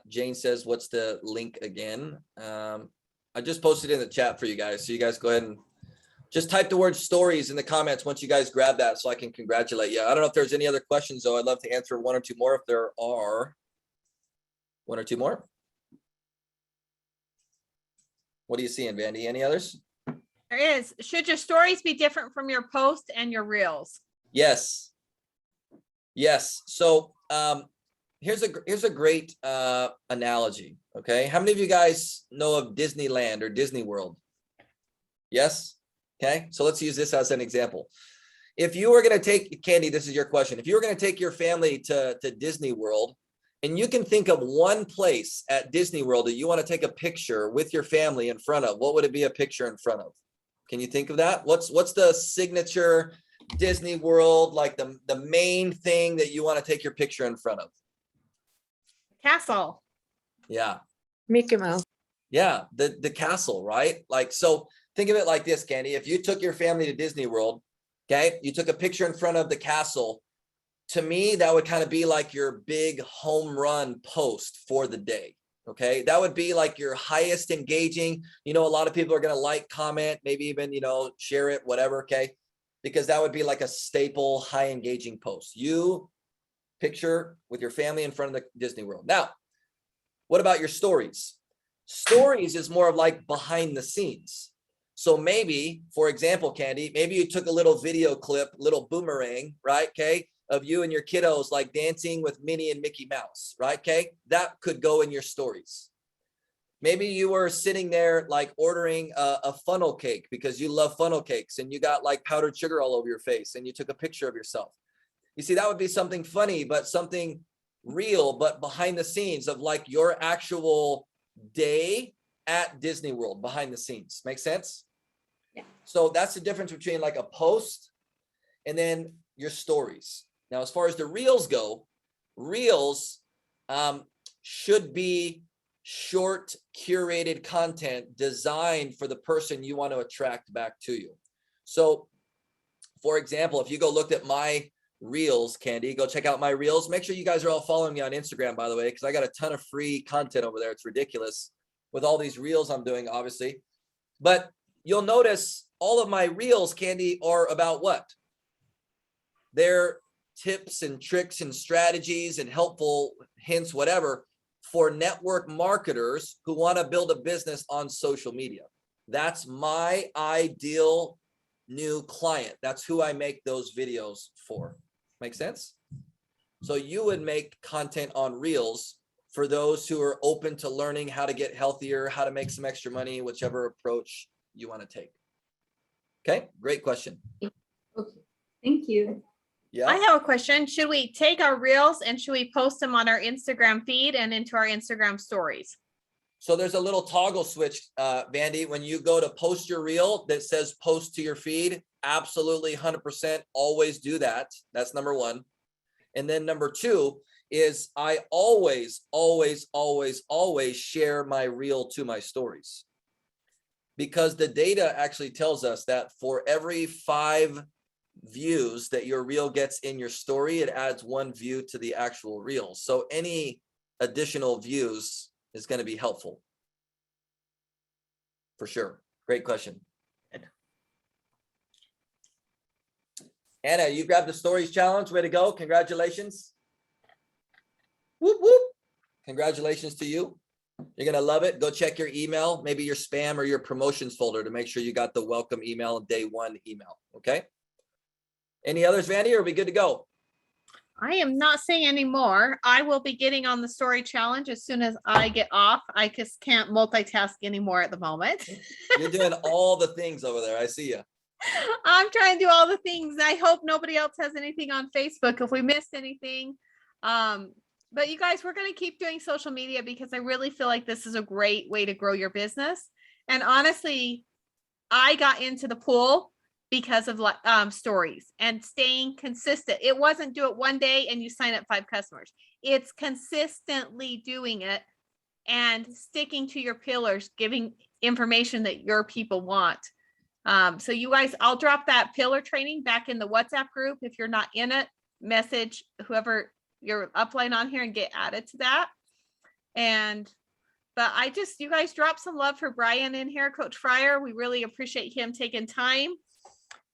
Jane says, what's the link again? I just posted in the chat for you guys. So you guys go ahead and just type the word stories in the comments once you guys grab that so I can congratulate you. I don't know if there's any other questions though. I'd love to answer one or two more if there are. One or two more. What are you seeing, Vandy? Any others? There is. Should your stories be different from your posts and your reels? Yes. Yes. So here's a great analogy. Okay. How many of you guys know of Disneyland or Disney World? Yes. Okay. So let's use this as an example. If you were going to take, Candy, this is your question. If you were going to take your family to Disney World, and you can think of one place at Disney World that you want to take a picture with your family in front of, what would it be a picture in front of? Can you think of that? What's the signature Disney World, like the main thing that you want to take your picture in front of? Castle. Yeah. Mickey Mouse. Yeah, the castle, right? Like, so think of it like this, Candy. If you took your family to Disney World, okay, you took a picture in front of the castle, to me, that would kind of be like your big home run post for the day. Okay, that would be like your highest engaging. A lot of people are going to like, comment, maybe even, share it, whatever. Okay, because that would be like a staple, high engaging post. You picture with your family in front of the Disney World. Now, what about your stories? Stories is more of like behind the scenes. So maybe, for example, Candy, maybe you took a little video clip, little boomerang, right? Okay, of you and your kiddos like dancing with Minnie and Mickey Mouse, right? Okay, that could go in your stories. Maybe you were sitting there like ordering a funnel cake because you love funnel cakes and you got like powdered sugar all over your face and you took a picture of yourself. You see, that would be something funny, but something real, but behind the scenes of like your actual day at Disney World, behind the scenes. Make sense? Yeah. So that's the difference between like a post and then your stories. Now, as far as the reels go, reels should be short, curated content designed for the person you want to attract back to you. So, for example, if you go look at my reels, Candy, go check out my reels. Make sure you guys are all following me on Instagram, by the way, because I got a ton of free content over there. It's ridiculous with all these reels I'm doing, obviously. But you'll notice all of my reels, Candy, are about what? They're tips and tricks and strategies and helpful hints, whatever, for network marketers who want to build a business on social media. That's my ideal new client. That's who I make those videos for. Make sense? So you would make content on reels for those who are open to learning how to get healthier, how to make some extra money, whichever approach you want to take. Okay, great question. Okay, thank you. Yeah. I have a question. Should we take our reels and should we post them on our Instagram feed and into our Instagram stories? So there's a little toggle switch, Vandy, when you go to post your reel that says post to your feed, absolutely 100% always do that. That's number one. And then number two is I always share my reel to my stories. Because the data actually tells us that for every 5 views that your reel gets in your story, it adds 1 view to the actual reel. So any additional views is going to be helpful. For sure. Great question. Anna, you grabbed the stories challenge. Way to go. Congratulations. Whoop, whoop. Congratulations to you. You're going to love it. Go check your email, maybe your spam or your promotions folder to make sure you got the welcome email, day one email. Okay. Any others, Vandy? Are we good to go? I am not saying anymore. I will be getting on the story challenge as soon as I get off. I just can't multitask anymore at the moment. You're doing all the things over there. I see you. I'm trying to do all the things. I hope nobody else has anything on Facebook if we missed anything. But you guys, we're going to keep doing social media because I really feel like this is a great way to grow your business. And honestly, I got into the pool because of stories and staying consistent. It wasn't do it one day and you sign up 5 customers. It's consistently doing it and sticking to your pillars, giving information that your people want. So you guys, I'll drop that pillar training back in the WhatsApp group. If you're not in it, message whoever you're upline on here and get added to that. But you guys drop some love for Brian in here, Coach Fryer. We really appreciate him taking time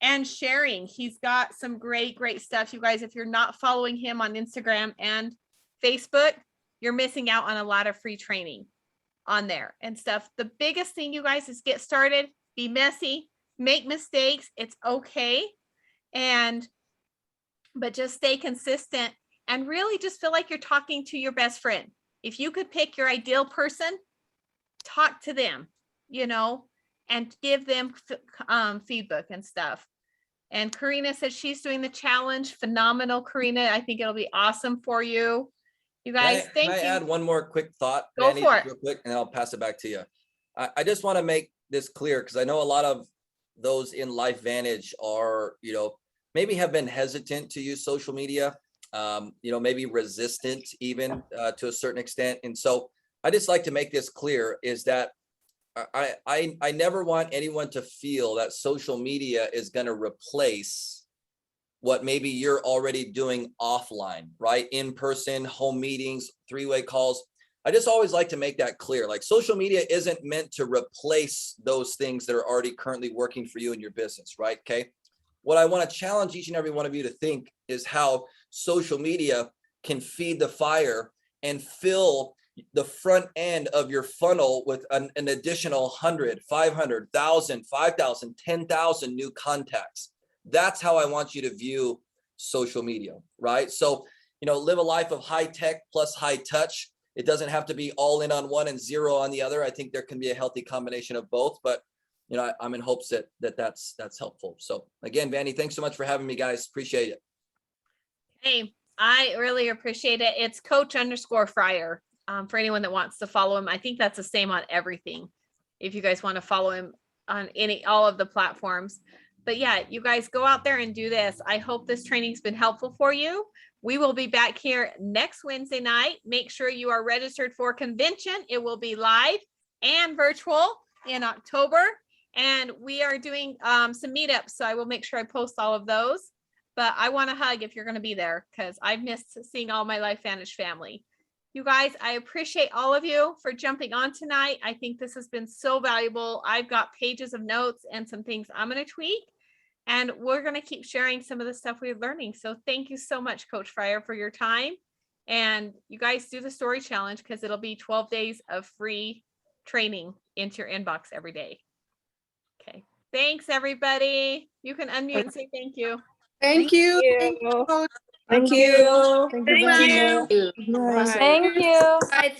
and sharing. He's got some great stuff. You guys, if you're not following him on Instagram and Facebook, you're missing out on a lot of free training on there and stuff. The biggest thing, you guys, is get started, be messy, make mistakes. It's okay. But just stay consistent and really just feel like you're talking to your best friend. If you could pick your ideal person, talk to them, and give them feedback and stuff. And Karina says she's doing the challenge. Phenomenal, Karina. I think it'll be awesome for you. You guys, thank you. Can I add one more quick thought? Go Manny, for it. real quick, and I'll pass it back to you. I just want to make this clear because I know a lot of those in LifeVantage are, maybe have been hesitant to use social media, maybe resistant even to a certain extent. And so I just like to make this clear is that I never want anyone to feel that social media is going to replace what maybe you're already doing offline, right? In person, home meetings, 3-way calls. I just always like to make that clear. Like social media isn't meant to replace those things that are already currently working for you in your business, right? Okay. What I want to challenge each and every one of you to think is how social media can feed the fire and fill the front end of your funnel with an additional 100, 500, 1,000, 5,000, 10,000 new contacts. That's how I want you to view social media, right? So, live a life of high tech plus high touch. It doesn't have to be all in on one and zero on the other. I think there can be a healthy combination of both, but I'm in hopes that's helpful. So again, Vandy, thanks so much for having me, guys. Appreciate it. Hey, I really appreciate it. It's Coach_Fryer. For anyone that wants to follow him. I think that's the same on everything. If you guys want to follow him on all of the platforms. But yeah, you guys go out there and do this. I hope this training's been helpful for you. We will be back here next Wednesday night. Make sure you are registered for convention. It will be live and virtual in October. And we are doing some meetups. So I will make sure I post all of those. But I want a hug if you're going to be there because I've missed seeing all my LifeVantage family. You guys, I appreciate all of you for jumping on tonight. I think this has been so valuable. I've got pages of notes and some things I'm going to tweak, and we're going to keep sharing some of the stuff we're learning. So thank you so much, Coach Fryer, for your time. And you guys do the story challenge because it'll be 12 days of free training into your inbox every day. Okay. Thanks, everybody. You can unmute and say thank you. Thank you. Thank you. Coach. Thank you. Thank you. Thank you. Bye. Thank you. I think